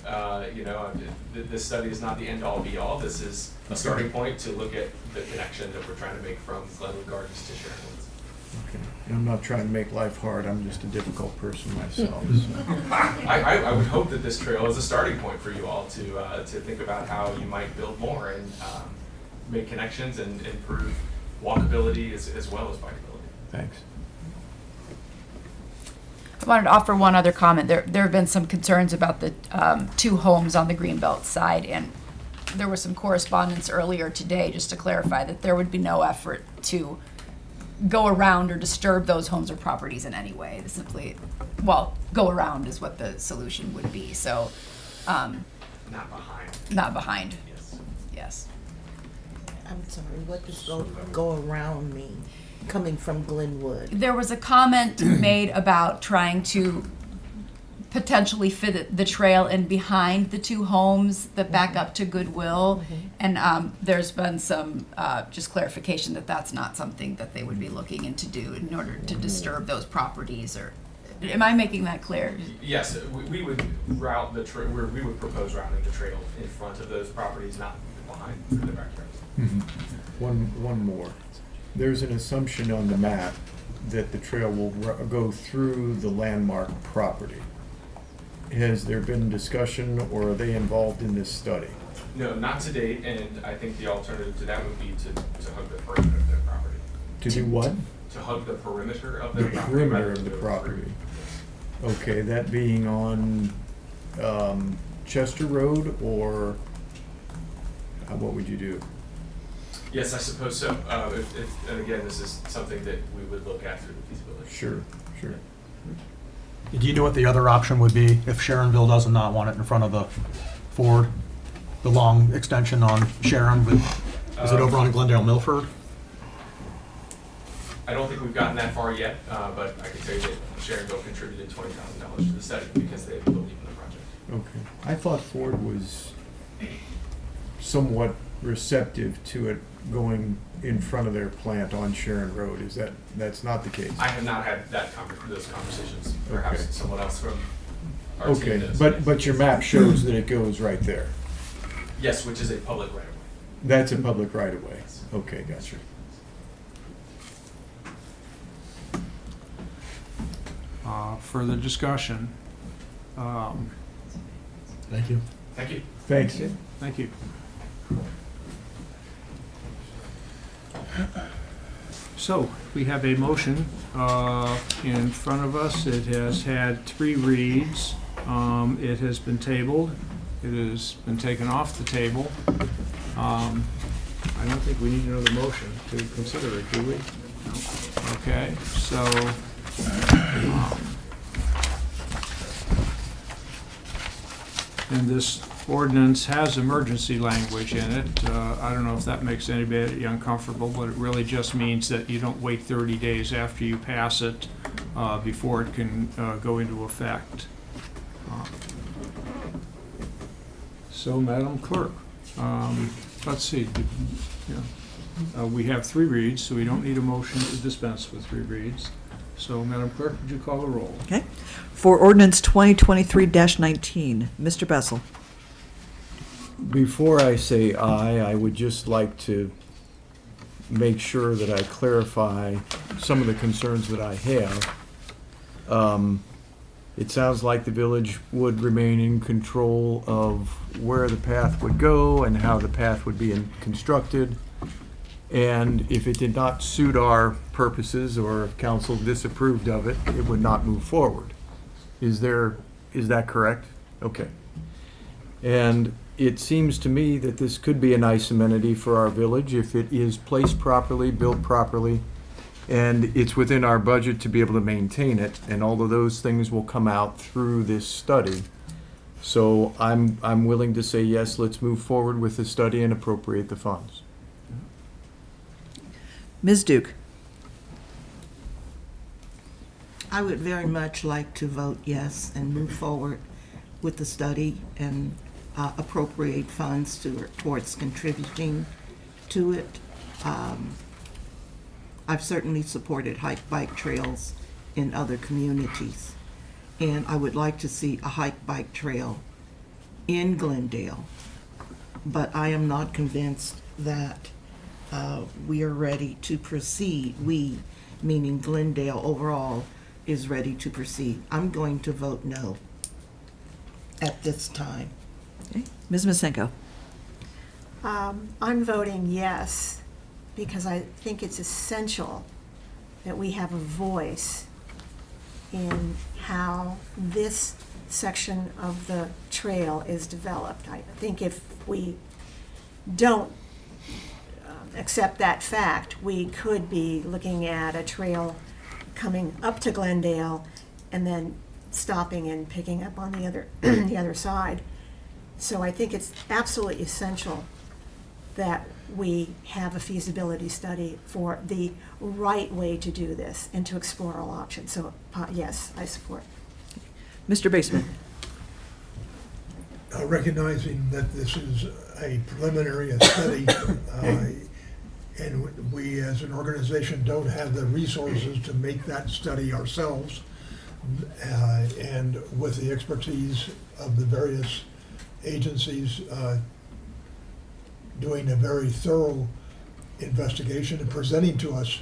This study is not the end-all, be-all. This is a starting point to look at the connection that we're trying to make from Glenwood Gardens to Sharon Woods. Okay. And I'm not trying to make life hard. I'm just a difficult person myself. I would hope that this trail is a starting point for you all to think about how you might build more and make connections and improve walkability as well as bikeability. Thanks. I wanted to offer one other comment. There have been some concerns about the two homes on the Greenbelt side, and there was some correspondence earlier today just to clarify that there would be no effort to go around or disturb those homes or properties in any way. Simply, go around is what the solution would be. So, not behind. Not behind. Yes. Yes. I'm sorry, what does go around mean, coming from Glenwood? There was a comment made about trying to potentially fit the trail in behind the two homes that back up to Goodwill. And there's been some just clarification that that's not something that they would be looking into do in order to disturb those properties. Or am I making that clear? Yes, we would route the we would propose routing the trail in front of those properties, not behind the backyards. One more. There's an assumption on the map that the trail will go through the landmark property. Has there been discussion, or are they involved in this study? No, not to date, and I think the alternative to that would be to hug the perimeter of their property. To do what? To hug the perimeter of their The property. perimeter rather of than the go property. Okay, that being on Chester Road, or what would you do? Yes, I suppose so. And again, this is something that we would look at through the feasibility. Sure, sure. Do you know what the other option would be if Sharonville does not want it in front of the Ford? The long extension on Sharon is it over on Glendale Milford? I don't think we've gotten that far yet, but I can tell you that Sharonville contributed $20,000 to the study because they believe in the project. Okay. I thought Ford was somewhat receptive to it going in front of their plant on Sharon Road. That's not the case? I have not had those conversations. Perhaps Okay. someone else from our team Okay, does. but your map shows that it goes right there. Yes, which is a public right of way. That's a public right of way. Okay, gotcha. Further discussion? Thank you. Thank you. Thanks. Thank you. So, we have a motion in front of us. It has had 3 reads. It has been tabled. It has been taken off the table. I don't think we need another motion to consider it, do we? No. Okay, so and this ordinance has emergency language in it. I don't know if that makes anybody uncomfortable, but it really just means that you don't wait 30 days after you pass it before it can go into effect. So, Madam Clerk, let's see. We have 3 reads, so we don't need a motion to dispense with 3 reads. So, Madam Clerk, would you call the roll? Okay. For ordinance 2023-19, Mr. Bessel. Before I say aye, I would just like to make sure that I clarify some of the concerns that I have. It sounds like the village would remain in control of where the path would go and how the path would be constructed. And if it did not suit our purposes, or if council disapproved of it, it would not move forward. Is that correct? Okay. And it seems to me that this could be a nice amenity for our village if it is placed properly, built properly, and it's within our budget to be able to maintain it, and all of those things will come out through this study. So I'm willing to say yes, let's move forward with the study and appropriate the funds. Ms. Duke. I would very much like to vote yes and move forward with the study and appropriate funds towards contributing to it. I've certainly supported hike-bike trails in other communities, and I would like to see a hike-bike trail in Glendale, but I am not convinced that we are ready to proceed. We, meaning Glendale overall, is ready to proceed. I'm going to vote no at this time. Okay. Ms. Masenko. I'm voting yes, because I think it's essential that we have a voice in how this section of the trail is developed. I think if we don't accept that fact, we could be looking at a trail coming up to Glendale and then stopping and picking up on the other the other side. So I think it's absolutely essential that we have a feasibility study for the right way to do this and to explore all options. So yes, I support. Mr. Baseman? Recognizing that this is a preliminary study, and we as an organization don't have the resources to make that study ourselves, and with the expertise of the various agencies doing a very thorough investigation and presenting to us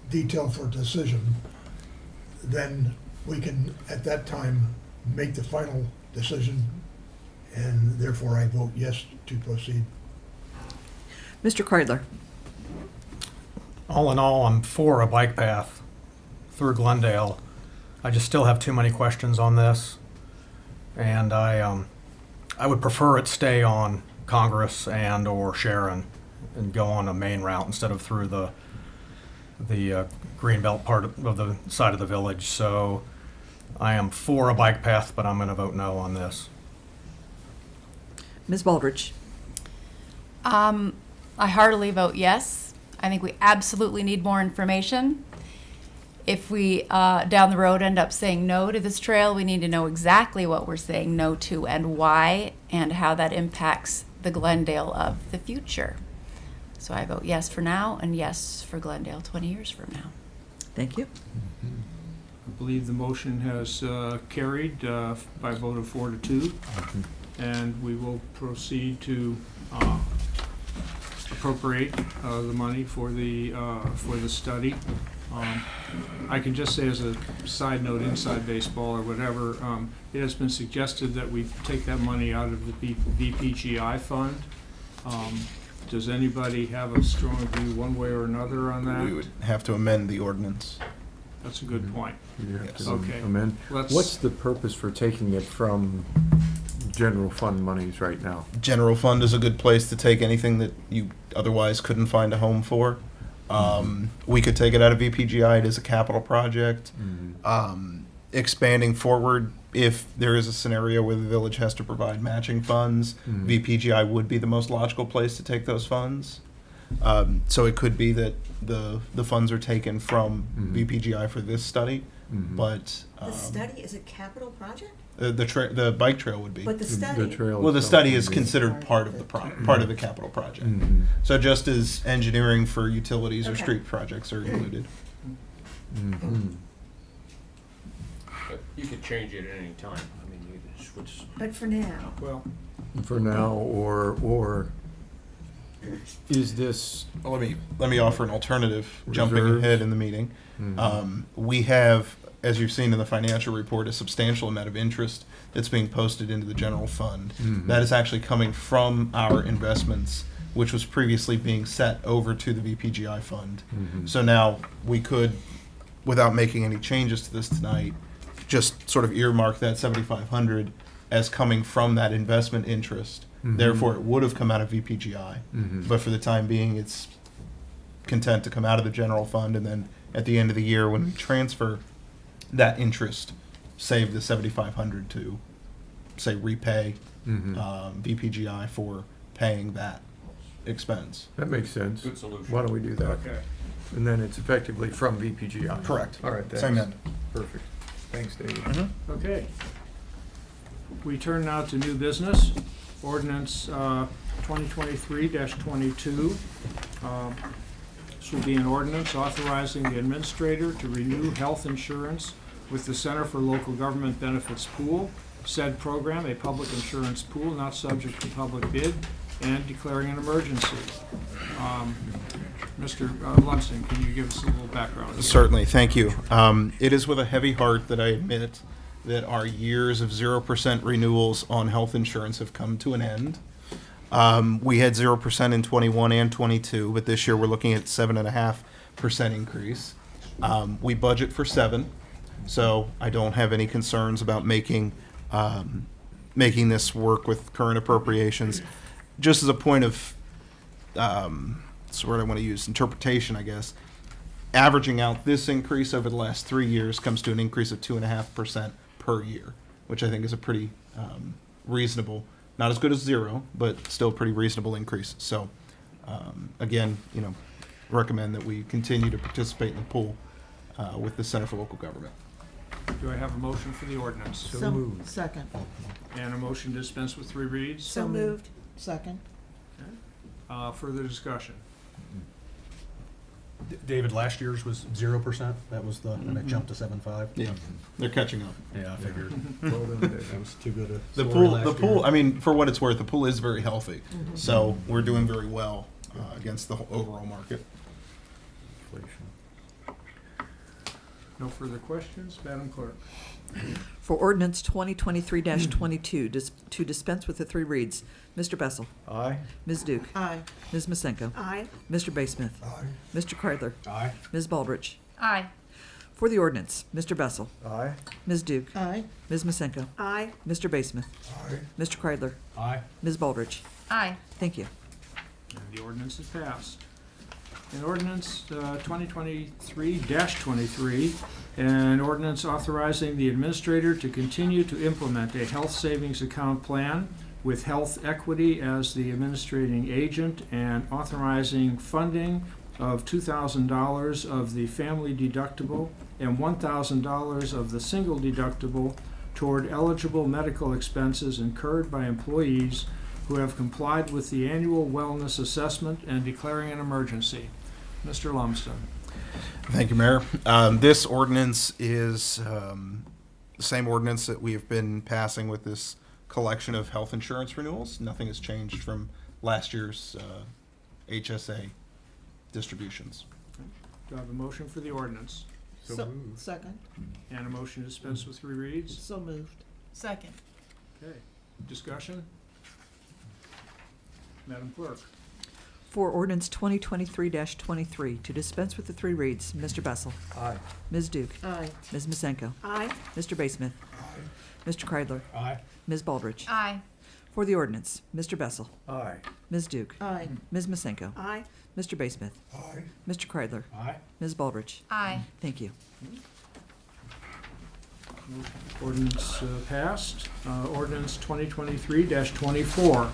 detail for decision, then we can at that time make the final decision, and therefore I vote yes to proceed. Mr. Kreidler? All in all, I'm for a bike path through Glendale. I just still have too many questions on this, and I would prefer it stay on Congress and or Sharon and go on a main route instead of through the Greenbelt part of the side of the village. So I am for a bike path, but I'm going to vote no on this. Ms. Baldridge? I heartily vote yes. I think we absolutely need more information. If we, down the road, end up saying no to this trail, we need to know exactly what we're saying no to and why, and how that impacts the Glendale of the future. So I vote yes for now, and yes for Glendale 20 years from now. Thank you. I believe the motion has carried by a vote of 4-2, and we will proceed to appropriate the money for the study. I can just say as a side note, inside baseball or whatever, it has been suggested that we take that money out of the VPGI fund. Does anybody have a strong view one way or another on that? We would have to amend the ordinance. That's a good point. You have to Okay. amend. Let's- What's the purpose for taking it from general fund monies right now? General fund is a good place to take anything that you otherwise couldn't find a home for. We could take it out of VPGI. It is a capital project. Expanding forward, if there is a scenario where the village has to provide matching funds, VPGI would be the most logical place to take those funds. So it could be that the funds are taken from VPGI for this study, but The study is a capital project? the bike trail would be. But the study. Well, the study is considered part of the part of the capital project. So just as engineering for utilities or Okay. street projects are included. But you could change it at any time. I mean, you could switch. But for now. Well, For now, or is this Well, let me offer an alternative. Jumping Reserves? ahead in the meeting, we have, as you've seen in the financial report, a substantial amount of interest that's being posted into the general fund. That is actually coming from our investments, which was previously being set over to the VPGI fund. So now we could, without making any changes to this tonight, just sort of earmark that 7,500 as coming from that investment interest. Therefore, it would have come out of VPGI, but for the time being, it's content to come out of the general fund, and then at the end of the year, when we transfer that interest, save the 7,500 to, say, repay VPGI for paying that expense. That makes sense. Good solution. Why don't we do that? okay. And then it's effectively from VPGI. Correct. All right, thanks. Same end. Perfect. Thanks, David. Okay. We turn now to new business. Ordinance 2023-22. This will be an ordinance authorizing the administrator to renew health insurance with the Center for Local Government Benefits Pool, said program a public insurance pool not subject to public bid, and declaring an emergency. Mr. Lunston, can you give us a little background? Certainly, thank you. It is with a heavy heart that I admit that our years of 0% renewals on health insurance have come to an end. We had 0% in 21 and 22, but this year we're looking at 7.5% increase. We budget for 7, so I don't have any concerns about making this work with current appropriations. Just as a point of, what's the word I want to use, interpretation, I guess, averaging out this increase over the last 3 years comes to an increase of 2.5% per year, which I think is a pretty reasonable, not as good as 0, but still pretty reasonable increase. So, again, recommend that we continue to participate in the pool with the Center for Local Government. Do I have a motion for the ordinance? So moved. Second. And a motion to dispense with 3 reads? So moved. Second. Further discussion? David, last year's was 0%. That was and it jumped to 7.5. Yeah, they're catching up. Yeah, I figured. That was too good a The story pool, last the year. pool. I mean, for what it's worth, the pool is very healthy. So we're doing very well against the overall market. No further questions? Madam Clerk? For ordinance 2023-22, to dispense with the 3 reads, Mr. Bessel. Aye. Ms. Duke. Aye. Ms. Masenko. Aye. Mr. Basemith. Aye. Mr. Kreidler. Aye. Ms. Baldrige. Aye. For the ordinance, Mr. Bessel. Aye. Ms. Duke. Aye. Ms. Masenko. Aye. Mr. Basemith. Aye. Mr. Kreidler. Aye. Ms. Baldrige. Aye. Thank you. And the ordinance is passed. An ordinance 2023-23, an ordinance authorizing the administrator to continue to implement a health savings account plan with Health Equity as the administrating agent and authorizing funding of $2,000 of the family deductible and $1,000 of the single deductible toward eligible medical expenses incurred by employees who have complied with the annual wellness assessment and declaring an emergency. Mr. Lumsden. Thank you, Mayor. This ordinance is the same ordinance that we have been passing with this collection of health insurance renewals. Nothing has changed from last year's HSA distributions. Do I have a motion for the ordinance? So moved. Second. And a motion to dispense with 3 reads? So moved. Second. Okay. Discussion? Madam Clerk? For ordinance 2023-23, to dispense with the 3 reads, Mr. Bessel. Aye. Ms. Duke. Aye. Ms. Masenko. Aye. Mr. Basemith. Mr. Kreidler. Aye. Ms. Baldrige. Aye. For the ordinance, Mr. Bessel. Aye. Ms. Duke. Aye. Ms. Masenko. Aye. Mr. Basemith. Aye. Mr. Kreidler. Aye. Ms. Baldrige. Aye. Thank you. Ordinance passed. Ordinance 2023-24.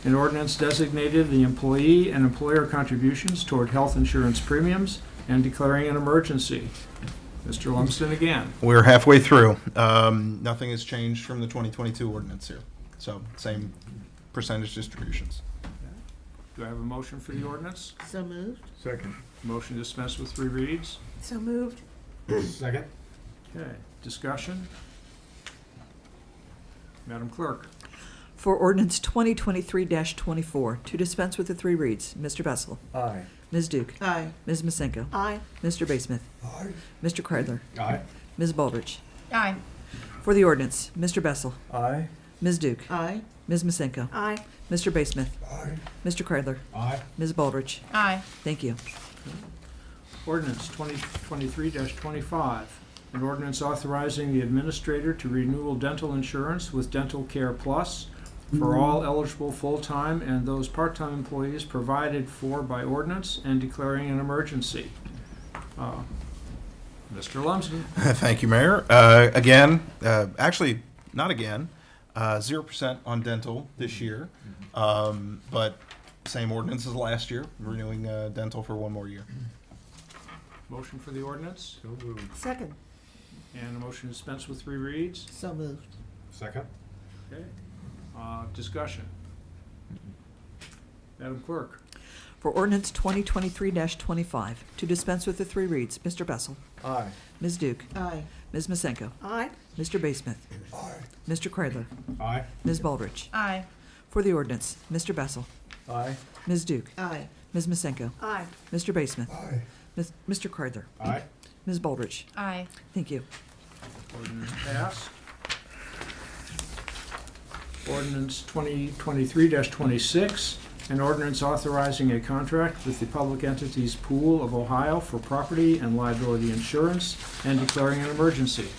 An ordinance designated the employee and employer contributions toward health insurance premiums and declaring an emergency. Mr. Lumsden again. We're halfway through. Nothing has changed from the 2022 ordinance here. So same percentage distributions. Do I have a motion for the ordinance? So moved. Second. Motion to dispense with 3 reads? So moved. Second. Okay. Discussion? Madam Clerk? For ordinance 2023-24, to dispense with the 3 reads, Mr. Bessel. Aye. Ms. Duke. Aye. Ms. Masenko. Aye. Mr. Basemith. Aye. Mr. Kreidler. Aye. Ms. Baldrige. Aye. For the ordinance, Mr. Bessel. Aye. Ms. Duke. Aye. Ms. Masenko. Aye. Mr. Basemith. Aye. Mr. Kreidler. Aye. Ms. Baldrige. Aye. Thank you. Ordinance 2023-25. An ordinance authorizing the administrator to renew dental insurance with Dental Care Plus for all eligible full-time and those part-time employees provided for by ordinance and declaring an emergency. Mr. Lumsden. Thank you, Mayor. Actually, not again, 0% on dental this year, but same ordinance as last year, renewing dental for 1 more year. Motion for the ordinance So moved. Second. and a motion to dispense with 3 reads. So moved. Second. Okay. Discussion. Madam Clerk. For ordinance 2023-25, to dispense with the 3 reads, Mr. Bessel. Aye. Ms. Duke. Aye. Ms. Masenko. Aye. Mr. Basemith. Aye. Mr. Kreidler. Aye. Ms. Baldrige. Aye. For the ordinance, Mr. Bessel. Aye. Ms. Duke. Aye. Ms. Masenko. Aye. Mr. Basemith. Aye. Mr. Kreidler. Aye. Ms. Baldrige. Aye. Thank you. Ordinance passed. Ordinance 2023-26, an ordinance authorizing a contract with the Public Entities Pool of Ohio for property and liability insurance and declaring an emergency.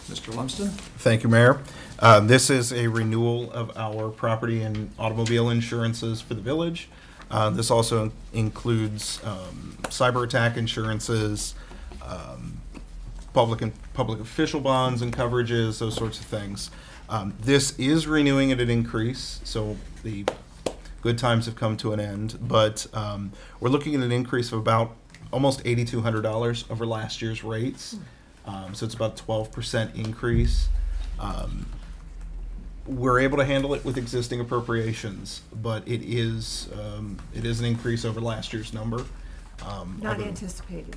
Mr. Lumsden? Thank you, Mayor. This is a renewal of our property and automobile insurances for the village. This also includes cyber attack insurances, public official bonds and coverages, those sorts of things. This is renewing at an increase, so the good times have come to an end, but we're looking at an increase of about almost $8,200 over last year's rates. So it's about 12% increase. We're able to handle it with existing appropriations, but it is an increase over last year's number. Not anticipated.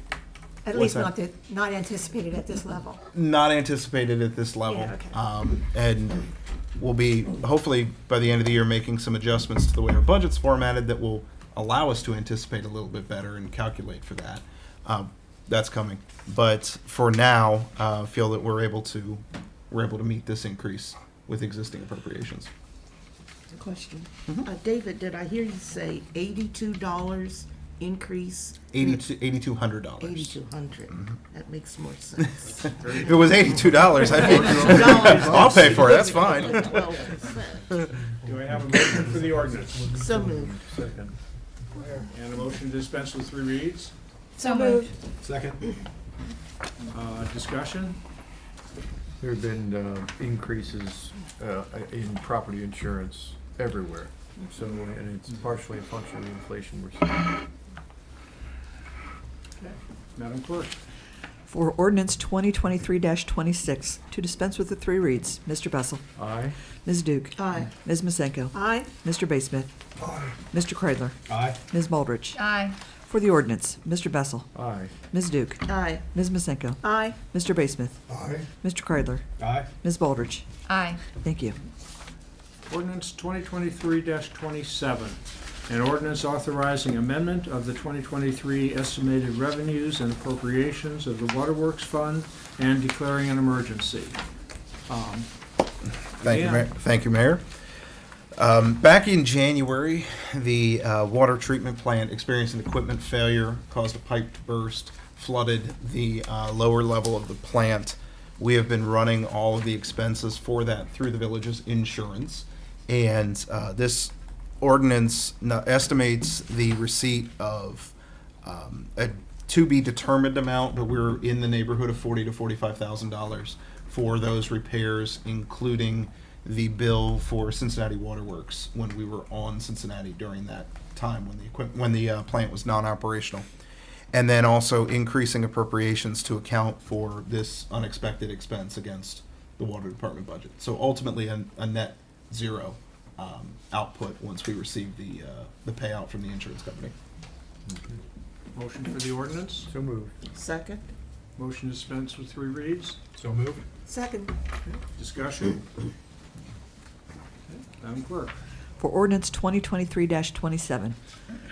At What's least that? not anticipated at this level. Not anticipated at this level. Yeah, okay. And we'll be, hopefully, by the end of the year, making some adjustments to the way our budget's formatted that will allow us to anticipate a little bit better and calculate for that. That's coming. But for now, feel that we're able to meet this increase with existing appropriations. Question. David, did I hear you say $82 increase? $8,200. $8,200. That makes more sense. If it was $82, I'd be, I'll pay for it, that's fine. 12%. Do I have a motion for the ordinance? So moved. Second. And a motion to dispense with 3 reads? So moved. Second. Discussion? There have been increases in property insurance everywhere. So, and it's partially a function of the inflation we're seeing. Madam Clerk? For ordinance 2023-26, to dispense with the 3 reads, Mr. Bessel. Aye. Ms. Duke. Aye. Ms. Masenko. Aye. Mr. Basemith. Aye. Mr. Kreidler. Aye. Ms. Baldridge. Aye. For the ordinance, Mr. Bessel. Aye. Ms. Duke. Aye. Ms. Masenko. Aye. Mr. Basemith. Aye. Mr. Kreidler. Aye. Ms. Baldridge. Aye. Thank you. Ordinance 2023-27, an ordinance authorizing amendment of the 2023 estimated revenues and appropriations of the Waterworks Fund and declaring an emergency. Thank you, Dan. Mayor. Thank you, Mayor. Back in January, the water treatment plant experienced an equipment failure, caused a pipe to burst, flooded the lower level of the plant. We have been running all of the expenses for that through the village's insurance. And this ordinance estimates the receipt of a to-be-determined amount, but we're in the neighborhood of $40,000 to $45,000 for those repairs, including the bill for Cincinnati Waterworks when we were on Cincinnati during that time when the plant was non-operational. And then also increasing appropriations to account for this unexpected expense against the water department budget. So ultimately a net zero output once we receive the payout from the insurance company. Motion for the ordinance? So moved. Second. Motion to dispense with 3 reads? So moved. Second. Discussion? Madam Clerk? For ordinance 2023-27,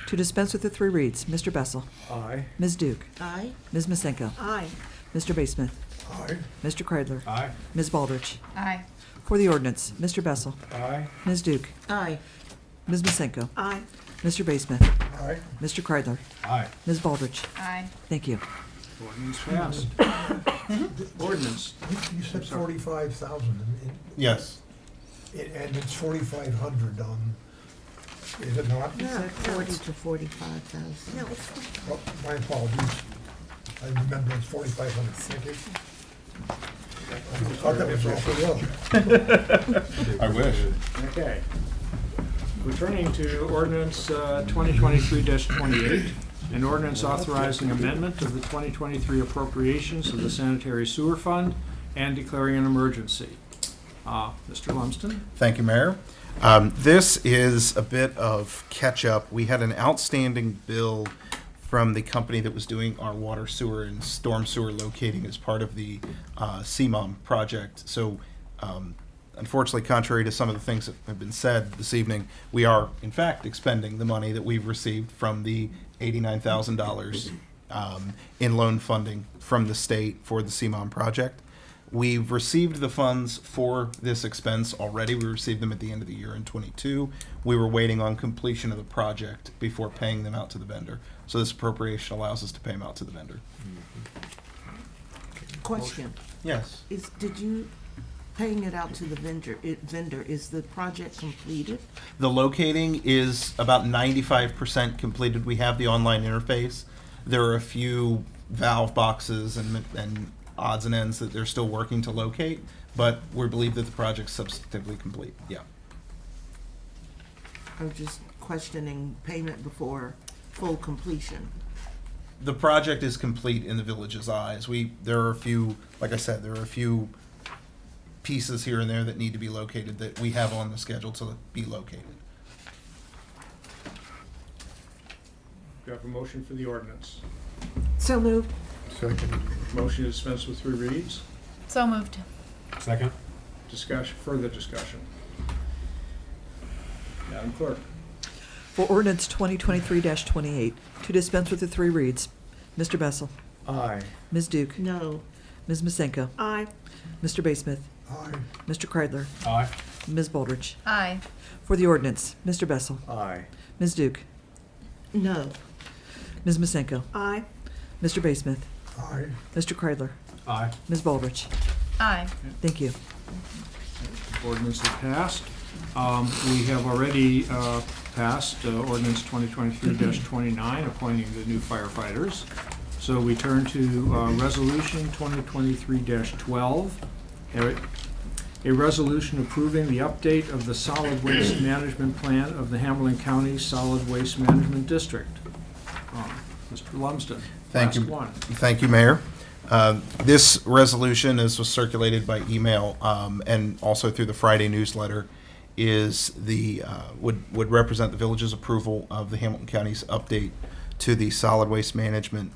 to dispense with the 3 reads, Mr. Bessel. Aye. Ms. Duke. Aye. Ms. Masenko. Aye. Mr. Basemith. Aye. Mr. Kreidler. Aye. Ms. Baldridge. Aye. For the ordinance, Mr. Bessel. Aye. Ms. Duke. Aye. Ms. Masenko. Aye. Mr. Basemith. Aye. Mr. Kreidler. Aye. Ms. Baldridge. Aye. Thank you. Ordinance passed. Ordinance. You said 45,000. Yes. And it's 4,500 on, is it not? You said 40 to 45,000. No, it's Oh, my apologies. I remember it's 4,500. Thank you. I thought that was awfully low. I wish. Okay. Returning to ordinance 2023-28, an ordinance authorizing amendment of the 2023 appropriations of the sanitary sewer fund and declaring an emergency. Mr. Lumsden? Thank you, Mayor. This is a bit of catch-up. We had an outstanding bill from the company that was doing our water, sewer, and storm sewer locating as part of the CMOM project. So, unfortunately, contrary to some of the things that have been said this evening, we are, in fact, expending the money that we've received from the $89,000 in loan funding from the state for the CMOM project. We've received the funds for this expense already. We received them at the end of the year in 22. We were waiting on completion of the project before paying them out to the vendor. So this appropriation allows us to pay them out to the vendor. Question. Yes. Did you paying it out to the vendor, is the project completed? The locating is about 95% completed. We have the online interface. There are a few valve boxes and odds and ends that they're still working to locate, but we believe that the project's substantively complete. Yeah. I'm just questioning payment before full completion. the project is complete in the village's eyes. There are a few, like I said, there are a few pieces here and there that need to be located that we have on the schedule to be located. Do you have a motion for the ordinance? So moved. Second. Motion to dispense with 3 reads. So moved. Second. Further discussion. Madam Clerk. For ordinance 2023-28, to dispense with the 3 reads, Mr. Bessel, Aye. Ms. Duke, No. Ms. Masenko, Aye. Mr. Basemith, Aye. Mr. Kreidler, Aye. Ms. Baldridge. Aye. For the ordinance, Mr. Bessel, Aye. Ms. Duke, No. Ms. Masenko, Aye. Mr. Basemith, Aye. Mr. Kreidler, Aye. Ms. Baldridge. Aye. Thank you. Ordinance is passed. We have already passed ordinance 2023-29, appointing the new firefighters. So we turn to resolution 2023-12, a resolution approving the update of the solid waste management plan of the Hamilton County Solid Waste Management District. Mr. Lumsden, Thank last you. one. Thank you, Mayor. This resolution, as was circulated by email and also through the Friday newsletter, is would represent the village's approval of the Hamilton County's update to the solid waste management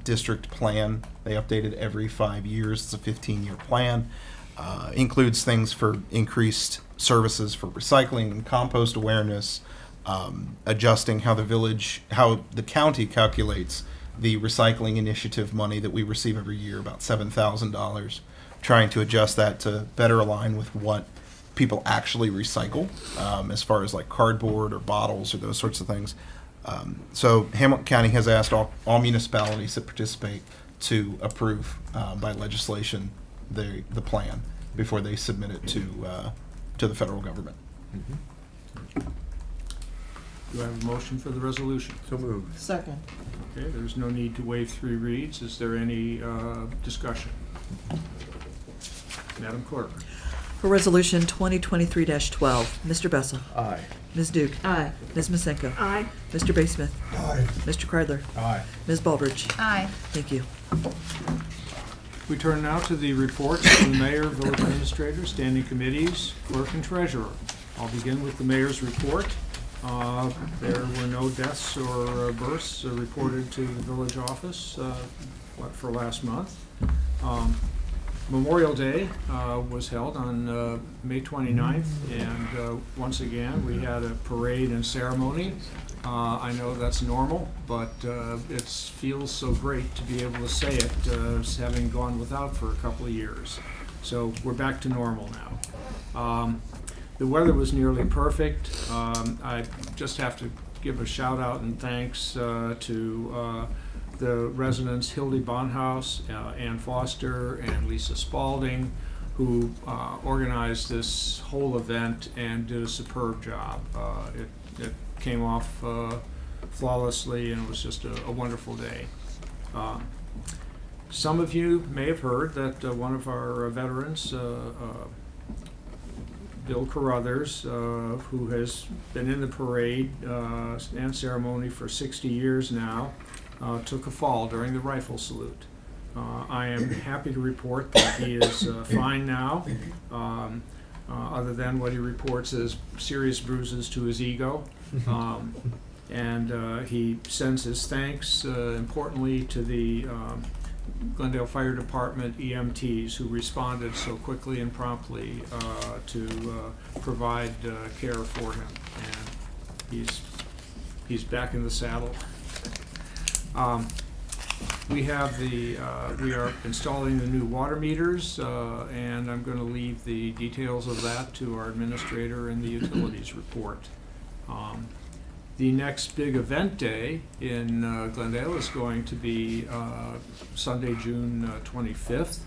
district plan. They update it every 5 years. It's a 15-year plan. Includes things for increased services for recycling and compost awareness, adjusting how the county calculates the recycling initiative money that we receive every year, about $7,000, trying to adjust that to better align with what people actually recycle, as far as like cardboard or bottles or those sorts of things. So Hamilton County has asked all municipalities that participate to approve by legislation the plan before they submit it to the federal government. Do I have a motion for the resolution? So moved. Second. Okay, there's no need to waive 3 reads. Is there any discussion? Madam Clerk. For resolution 2023-12, Mr. Bessel, Aye. Ms. Duke, Aye. Ms. Masenko, Aye. Mr. Basemith, Aye. Mr. Kreidler, Aye. Ms. Baldridge. Aye. Thank you. We turn now to the reports from the mayor, village administrator, standing committees, clerk, and treasurer. I'll begin with the mayor's report. There were no deaths or births reported to the village office for last month. Memorial Day was held on May 29th, and once again, we had a parade and ceremony. I know that's normal, but it feels so great to be able to say it, having gone without for a couple of years. So we're back to normal now. The weather was nearly perfect. I just have to give a shout out and thanks to the residents Hildy Bonhouse, Ann Foster, and Lisa Spalding, who organized this whole event and did a superb job. It came off flawlessly, and it was just a wonderful day. Some of you may have heard that one of our veterans, Bill Carruthers, who has been in the parade and ceremony for 60 years now, took a fall during the rifle salute. I am happy to report that he is fine now, other than what he reports as serious bruises to his ego. And he sends his thanks, importantly, to the Glendale Fire Department EMTs who responded so quickly and promptly to provide care for him. And he's back in the saddle. We are installing the new water meters, and I'm going to leave the details of that to our administrator in the utilities report. The next big event day in Glendale is going to be Sunday, June 25th.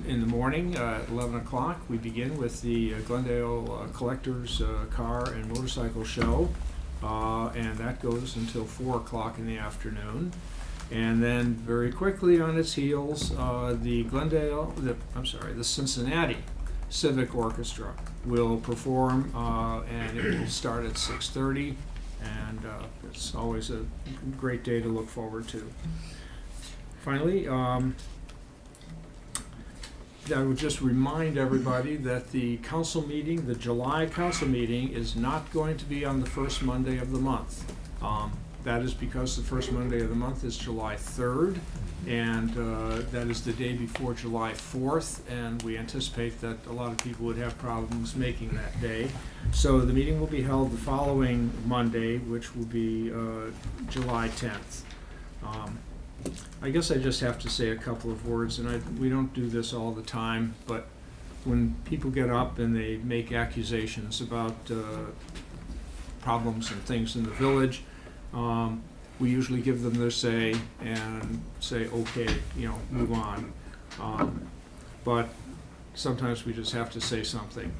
In the morning at 11 o'clock, we begin with the Glendale Collectors Car and Motorcycle Show, and that goes until 4 o'clock in the afternoon. And then very quickly on its heels, the Cincinnati Civic Orchestra will perform, and it will start at 6:30. And it's always a great day to look forward to. Finally, I would just remind everybody that the council meeting, the July council meeting, is not going to be on the first Monday of the month. That is because the first Monday of the month is July 3rd, and that is the day before July 4th, and we anticipate that a lot of people would have problems making that day. So the meeting will be held the following Monday, which will be July 10th. I guess I just have to say a couple of words, and we don't do this all the time, but when people get up and they make accusations about problems and things in the village, we usually give them their say and say, okay, move on. But sometimes we just have to say something.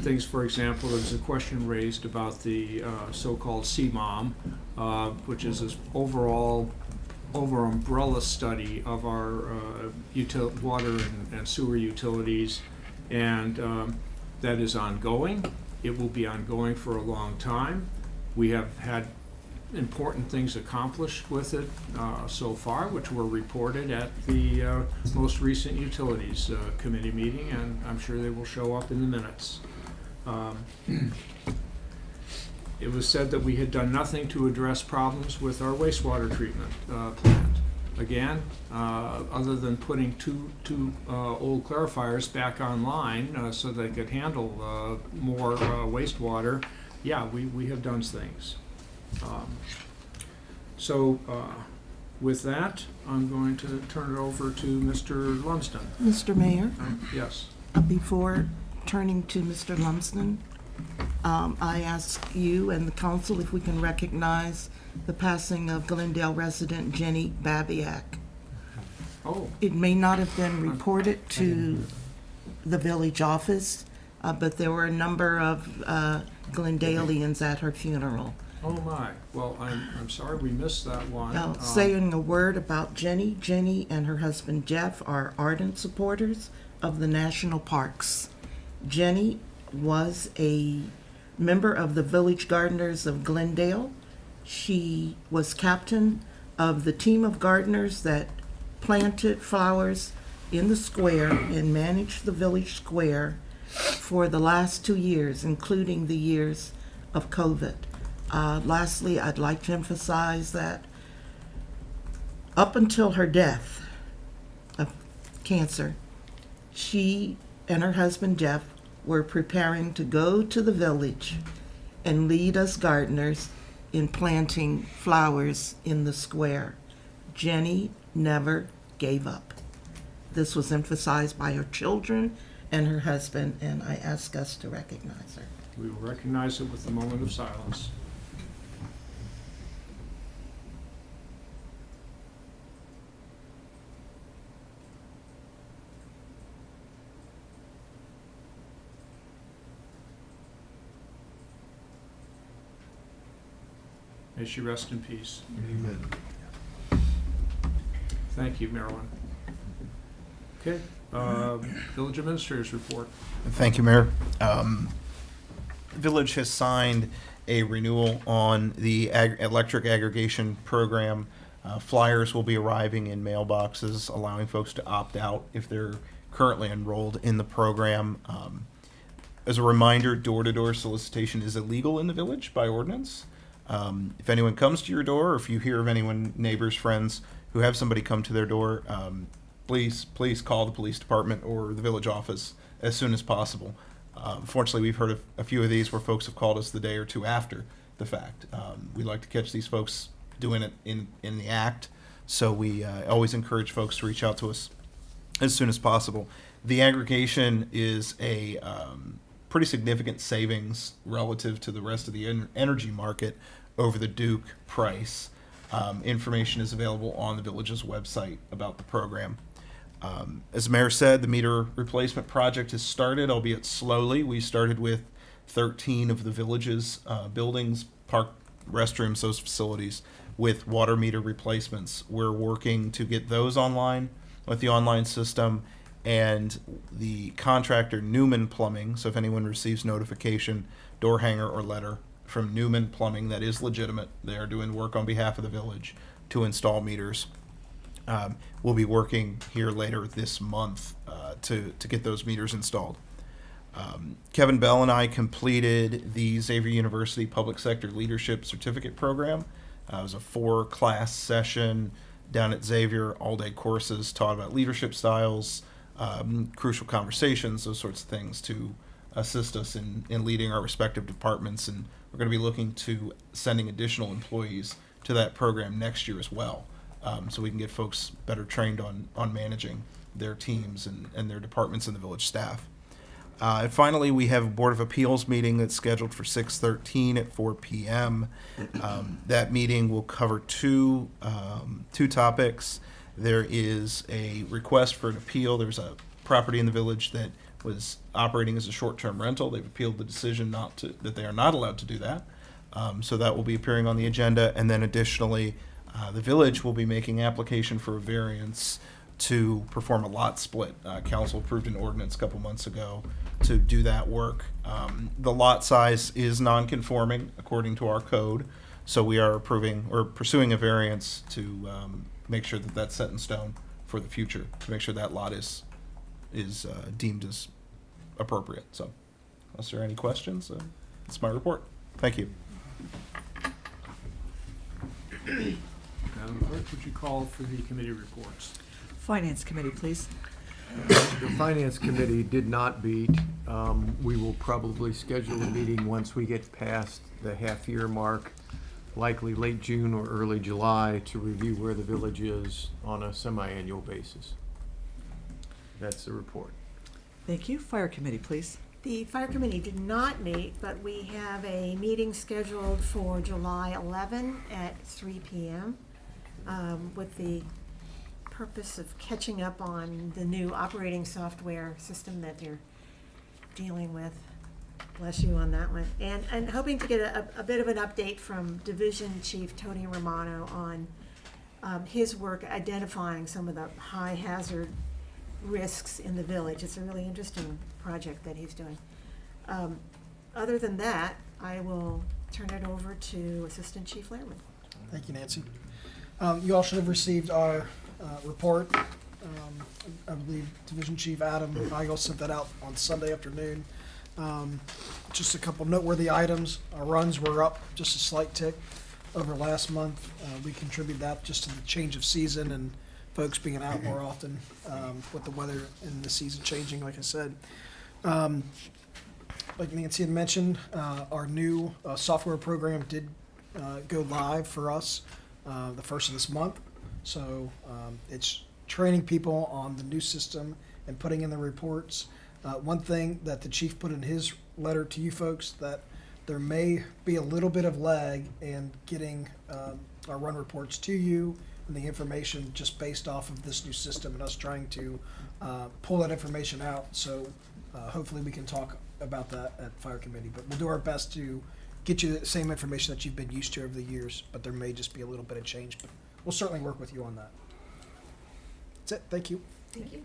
Things, for example, there's a question raised about the so-called CMOM, which is this over umbrella study of our water and sewer utilities, and that is ongoing. It will be ongoing for a long time. We have had important things accomplished with it so far, which were reported at the most recent Utilities Committee meeting, and I'm sure they will show up in the minutes. It was said that we had done nothing to address problems with our wastewater treatment plant. Again, other than putting two old clarifiers back online so they could handle more wastewater, yeah, we have done things. With that, I'm going to turn it over to Mr. Lumsden. Mr. Mayor? Yes. Before turning to Mr. Lumsden, I ask you and the council if we can recognize the passing of Glendale resident Jenny Babiak. Oh. It may not have been reported to the village office, but there were a number of Glendalians at her funeral. Oh my. Well, I'm sorry we missed that one. Now, saying a word about Jenny. Jenny and her husband Jeff are ardent supporters of the national parks. Jenny was a member of the Village Gardeners of Glendale. She was captain of the team of gardeners that planted flowers in the square and managed the village square for the last 2 years, including the years of COVID. Lastly, I'd like to emphasize that up until her death of cancer, she and her husband Jeff were preparing to go to the village and lead us gardeners in planting flowers in the square. Jenny never gave up. This was emphasized by her children and her husband, and I ask us to recognize her. We will recognize it with a moment of silence. May she rest in peace. Amen. Thank you, Marilyn. Okay, Village Administrator's report. Thank you, Mayor. The village has signed a renewal on the electric aggregation program. Flyers will be arriving in mailboxes, allowing folks to opt out if they're currently enrolled in the program. As a reminder, door-to-door solicitation is illegal in the village by ordinance. If anyone comes to your door, or if you hear of anyone, neighbors, friends, who have somebody come to their door, please call the police department or the village office as soon as possible. Fortunately, we've heard of a few of these where folks have called us the day or two after the fact. We like to catch these folks doing it in the act, so we always encourage folks to reach out to us as soon as possible. The aggregation is a pretty significant savings relative to the rest of the energy market over the Duke price. Information is available on the village's website about the program. As the mayor said, the meter replacement project has started, albeit slowly. We started with 13 of the village's buildings, park, restrooms, those facilities, with water meter replacements. We're working to get those online with the online system and the contractor Newman Plumbing. So if anyone receives notification, door hanger or letter from Newman Plumbing, that is legitimate. They are doing work on behalf of the village to install meters. We'll be working here later this month to get those meters installed. Kevin Bell and I completed the Xavier University Public Sector Leadership Certificate Program. It was a 4-class session down at Xavier, all-day courses taught about leadership styles, crucial conversations, those sorts of things to assist us in leading our respective departments. And we're going to be looking to sending additional employees to that program next year as well, so we can get folks better trained on managing their teams and their departments and the village staff. And finally, we have a Board of Appeals meeting that's scheduled for 6/13 at 4 p.m. That meeting will cover two topics. There is a request for an appeal. There's a property in the village that was operating as a short-term rental. They've appealed the decision that they are not allowed to do that. So that will be appearing on the agenda. And then additionally, the village will be making application for a variance to perform a lot split. Council approved an ordinance a couple months ago to do that work. The lot size is non-conforming according to our code, so we are pursuing a variance to make sure that that's set in stone for the future, to make sure that lot is deemed as appropriate. So, unless there are any questions, that's my report. Thank you. Madam Clerk, would you call for the committee reports? Finance Committee, please. The Finance Committee did not meet. We will probably schedule a meeting once we get past the half-year mark, likely late June or early July, to review where the village is on a semi-annual basis. That's the report. Thank you. Fire Committee, please. The Fire Committee did not meet, but we have a meeting scheduled for July 11 at 3 p.m. With the purpose of catching up on the new operating software system that they're dealing with. Bless you on that one. And hoping to get a bit of an update from Division Chief Tony Romano on his work identifying some of the high hazard risks in the village. It's a really interesting project that he's doing. Other than that, I will turn it over to Assistant Chief Lehrman. Thank you, Nancy. You all should have received our report. I believe Division Chief Adam Heigl sent that out on Sunday afternoon. Just a couple noteworthy items. Our runs were up just a slight tick over last month. We contribute that just to the change of season and folks being out more often with the weather and the season changing, like I said. Like Nancy had mentioned, our new software program did go live for us the first of this month. So it's training people on the new system and putting in the reports. One thing that the chief put in his letter to you folks, that there may be a little bit of lag in getting our run reports to you and the information just based off of this new system and us trying to pull that information out. So hopefully we can talk about that at Fire Committee. But we'll do our best to get you the same information that you've been used to over the years, but there may just be a little bit of change. But we'll certainly work with you on that. That's it. Thank you. Thank you.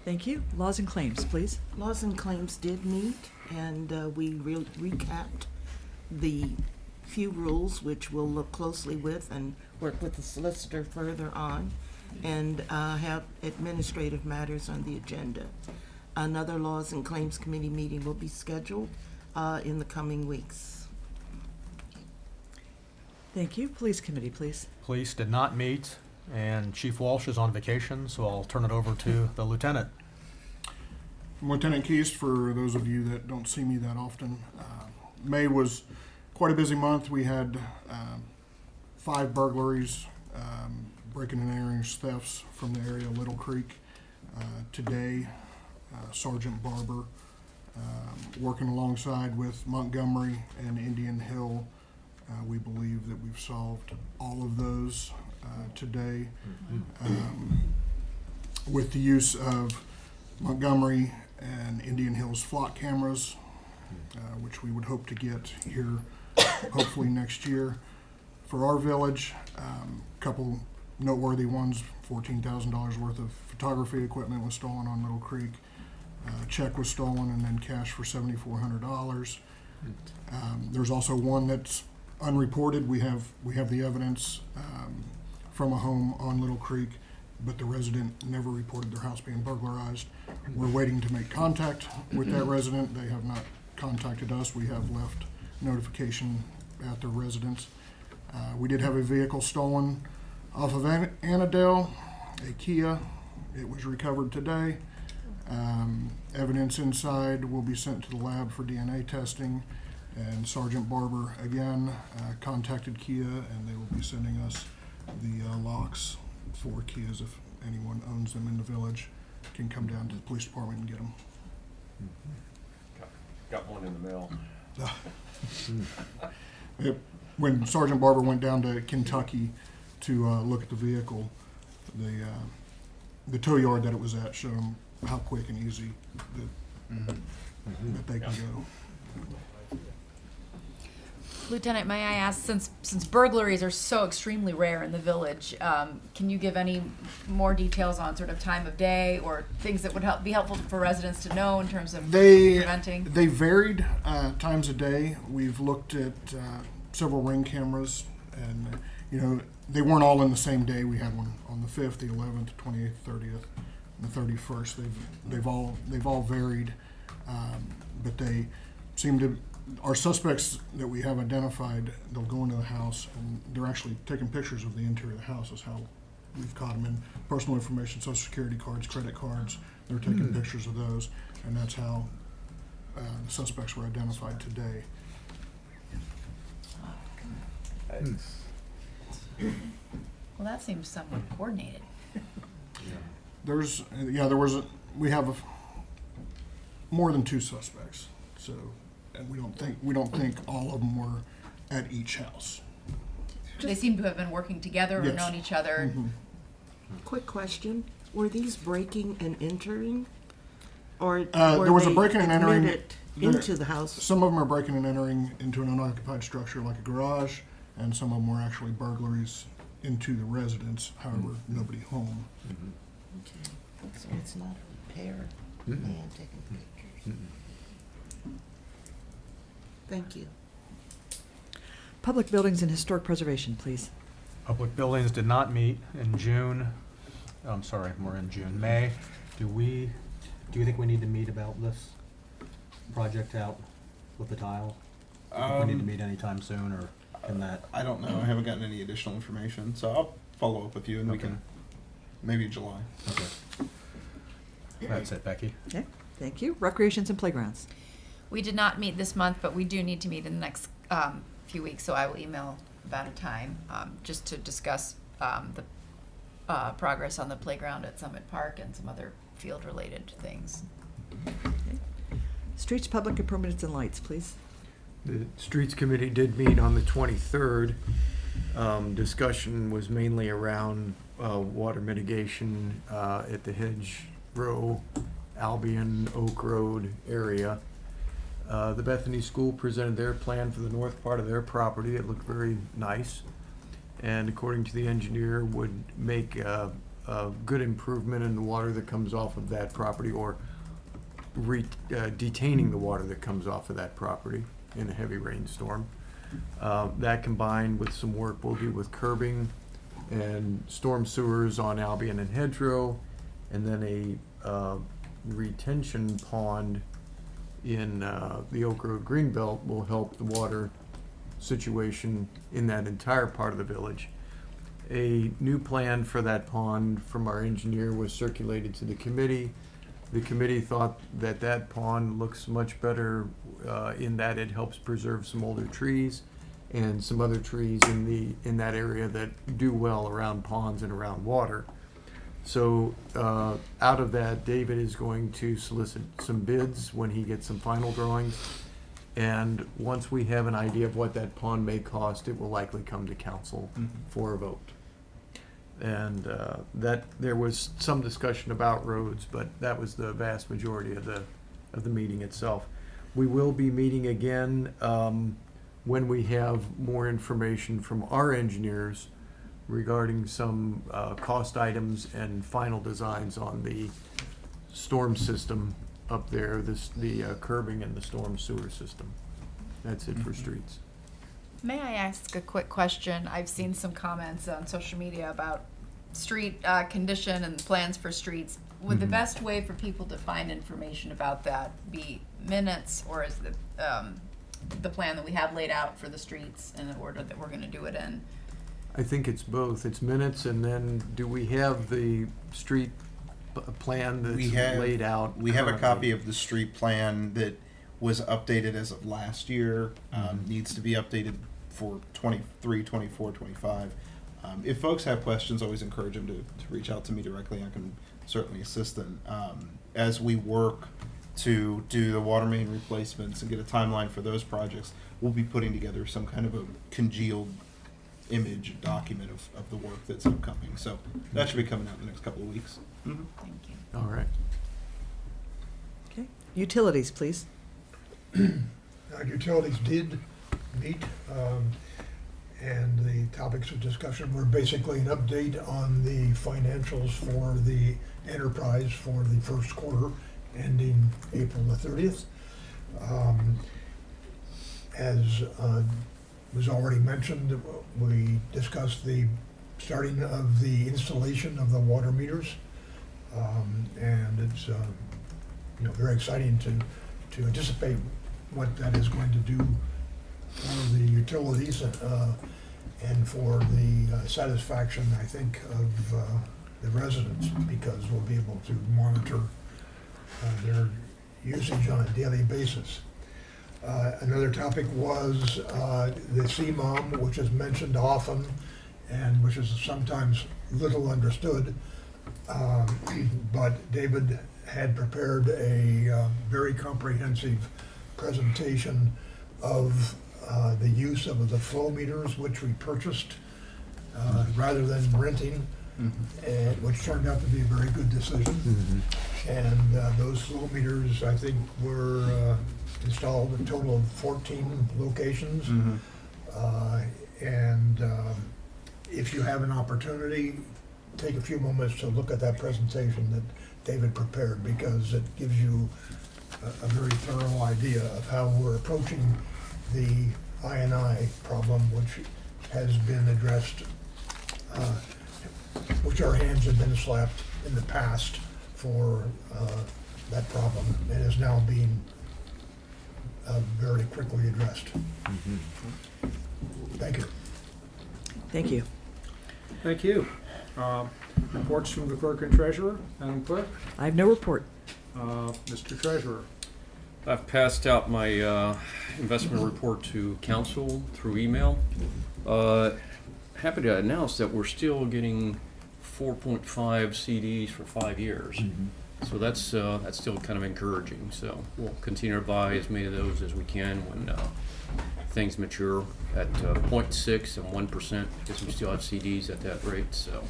Thank you. Laws and Claims, please. Laws and Claims did meet, and we recapped the few rules, which we'll look closely with and work with the solicitor further on, and have administrative matters on the agenda. Another Laws and Claims Committee meeting will be scheduled in the coming weeks. Thank you. Police Committee, please. Police did not meet, and Chief Walsh is on vacation, so I'll turn it over to the lieutenant. I'm Lieutenant Keast, for those of you that don't see me that often. May was quite a busy month. We had 5 burglaries, breaking and entering thefts from the area of Little Creek. Today, Sergeant Barber, working alongside with Montgomery and Indian Hill, we believe that we've solved all of those today. With the use of Montgomery and Indian Hill's flock cameras, which we would hope to get here hopefully next year. For our village, a couple noteworthy ones, $14,000 worth of photography equipment was stolen on Little Creek. Check was stolen, and then cash for $7,400. There's also one that's unreported. We have the evidence from a home on Little Creek, but the resident never reported their house being burglarized. We're waiting to make contact with that resident. They have not contacted us. We have left notification at their residence. We did have a vehicle stolen off of Annandale, a Kia. It was recovered today. Evidence inside will be sent to the lab for DNA testing. And Sergeant Barber, again, contacted Kia, and they will be sending us the locks for Kias. If anyone owns them in the village, can come down to the police department and get them. Got one in the mail. When Sergeant Barber went down to Kentucky to look at the vehicle, the tow yard that it was at showed him how quick and easy that they can go. Lieutenant, may I ask, since burglaries are so extremely rare in the village, can you give any more details on sort of time of day or things that would be helpful for residents to know in terms of preventing? They varied times a day. We've looked at several ring cameras, and they weren't all in the same day. We had one on the 5th, the 11th, 28th, 30th, and the 31st. They've all varied, but they seem to. Our suspects that we have identified, they'll go into the house and they're actually taking pictures of the interior of the house. Is how we've caught them. In personal information, social security cards, credit cards. They're taking pictures of those, and that's how the suspects were identified today. Well, that seems somewhat coordinated. We have more than 2 suspects, so. And we don't think all of them were at each house. They seem to have been working together or Yes. known each other. Mm-hmm. Quick question, were these breaking and entering? Or there was a breaking and entering into the house? Some of them are breaking and entering into an unoccupied structure like a garage, and some of them were actually burglaries into the residence, however, nobody home. Okay, so it's not a repair man taking pictures. Thank you. Public buildings and historic preservation, please. Public buildings did not meet in June. I'm sorry, we're in June. May. Do you think we need to meet about this project out with the tile? We need to meet anytime soon, or can that? I don't know. I haven't gotten any additional information, so I'll follow up with you, and we can maybe July. Okay. That's it, Becky. Okay, thank you. Recreations and playgrounds. We did not meet this month, but we do need to meet in the next few weeks, so I will email about a time just to discuss the progress on the playground at Summit Park and some other field-related things. Okay. Streets, public improvements, and lights, please. The Streets Committee did meet on the 23rd. Discussion was mainly around water mitigation at the Hedgerow, Albion, Oak Road area. The Bethany School presented their plan for the north part of their property. It looked very nice, and according to the engineer, would make a good improvement in the water that comes off of that property, or detaining the water that comes off of that property in a heavy rainstorm. That combined with some work we'll do with curbing and storm sewers on Albion and Hedgerow, and then a retention pond in the Oak Road Greenbelt will help the water situation in that entire part of the village. A new plan for that pond from our engineer was circulated to the committee. The committee thought that that pond looks much better in that it helps preserve some older trees and some other trees in that area that do well around ponds and around water. So out of that, David is going to solicit some bids when he gets some final drawings. And once we have an idea of what that pond may cost, it will likely come to council for a vote. And that there was some discussion about roads, but that was the vast majority of the meeting itself. We will be meeting again when we have more information from our engineers regarding some cost items and final designs on the storm system up there, the curbing and the storm sewer system. That's it for streets. May I ask a quick question? I've seen some comments on social media about street condition and plans for streets. Would the best way for people to find information about that be minutes, or is the plan that we have laid out for the streets in the order that we're going to do it in? I think it's both. It's minutes, and then do we have the street plan that's laid out? We have a currently? copy of the street plan that was updated as of last year. Needs to be updated for 23, 24, 25. If folks have questions, always encourage them to reach out to me directly. I can certainly assist them. As we work to do the water main replacements and get a timeline for those projects, we'll be putting together some kind of a congealed image document of the work that's upcoming. So that should be coming out in the next couple of weeks. Thank you. All right. Okay. Utilities, please. Utilities did meet, and the topics of discussion were basically an update on the financials for the enterprise for the first quarter ending April the 30th. As was already mentioned, we discussed the starting of the installation of the water meters, and it's very exciting to anticipate what that is going to do for the utilities and for the satisfaction, I think, of the residents, because we'll be able to monitor their usage on a daily basis. Another topic was the CMOM, which is mentioned often and which is sometimes little understood. But David had prepared a very comprehensive presentation of the use of the flow meters, which we purchased rather than renting, and which turned out to be a very good decision. And those flow meters, I think, were installed a total of 14 locations. And if you have an opportunity, take a few moments to look at that presentation that David prepared, because it gives you a very thorough idea of how we're approaching the I&I problem, which has been addressed, which our hands have been slapped in the past for that problem, and is now being very quickly addressed. Thank you. Thank you. Thank you. Reports from the clerk and treasurer. Madam Clerk? I have no report. Mr. Treasurer? I've passed out my investment report to council through email. Happy to announce that we're still getting 4.5 CDs for 5 years. So that's still kind of encouraging. So we'll continue to buy as many of those as we can when things mature at 0.6 and 1%, because we still have CDs at that rate. So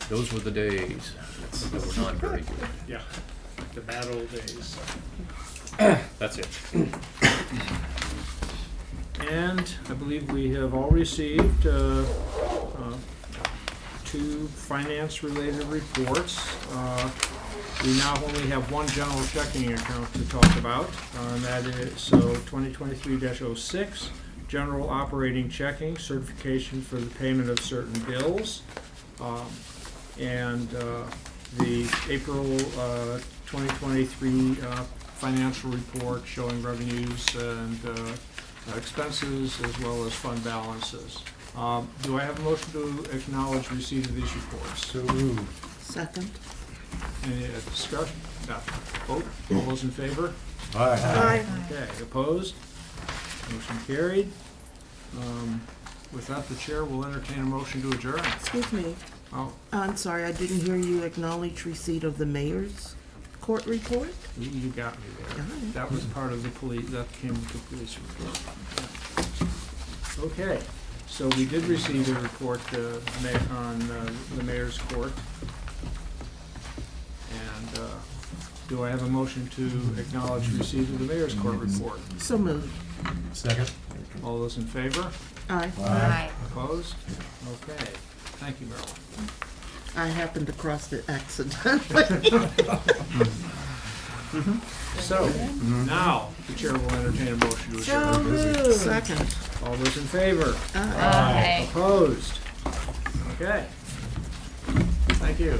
those were the days that were not very good. Yeah, the bad old days. That's it. And I believe we have all received 2 finance-related reports. We now only have one general checking account to talk about, and that is 2023-06, general operating checking, certification for the payment of certain bills, and the April 2023 financial report showing revenues and expenses as well as fund balances. Do I have a motion to acknowledge receipt of these reports? So moved. Second. Any discussion? Vote. All those in favor? Aye. Okay, opposed? Motion carried. With that, the chair will entertain a motion to adjourn. Excuse me. Oh, I'm sorry, I didn't hear you acknowledge receipt of the mayor's court report? you got me there. Got it. That was part of the police, that came with the police report. Okay, so we did receive a report on the mayor's court. And do I have a motion to acknowledge receipt of the mayor's court report? So moved. Second. All those in favor? Aye. Aye. Opposed? Okay. Thank you, Marilyn. I happened to cross it accidentally. So, now, the chair will entertain a motion to adjourn. So moved. Second. All those in favor? Aye. Opposed? Okay. Thank you.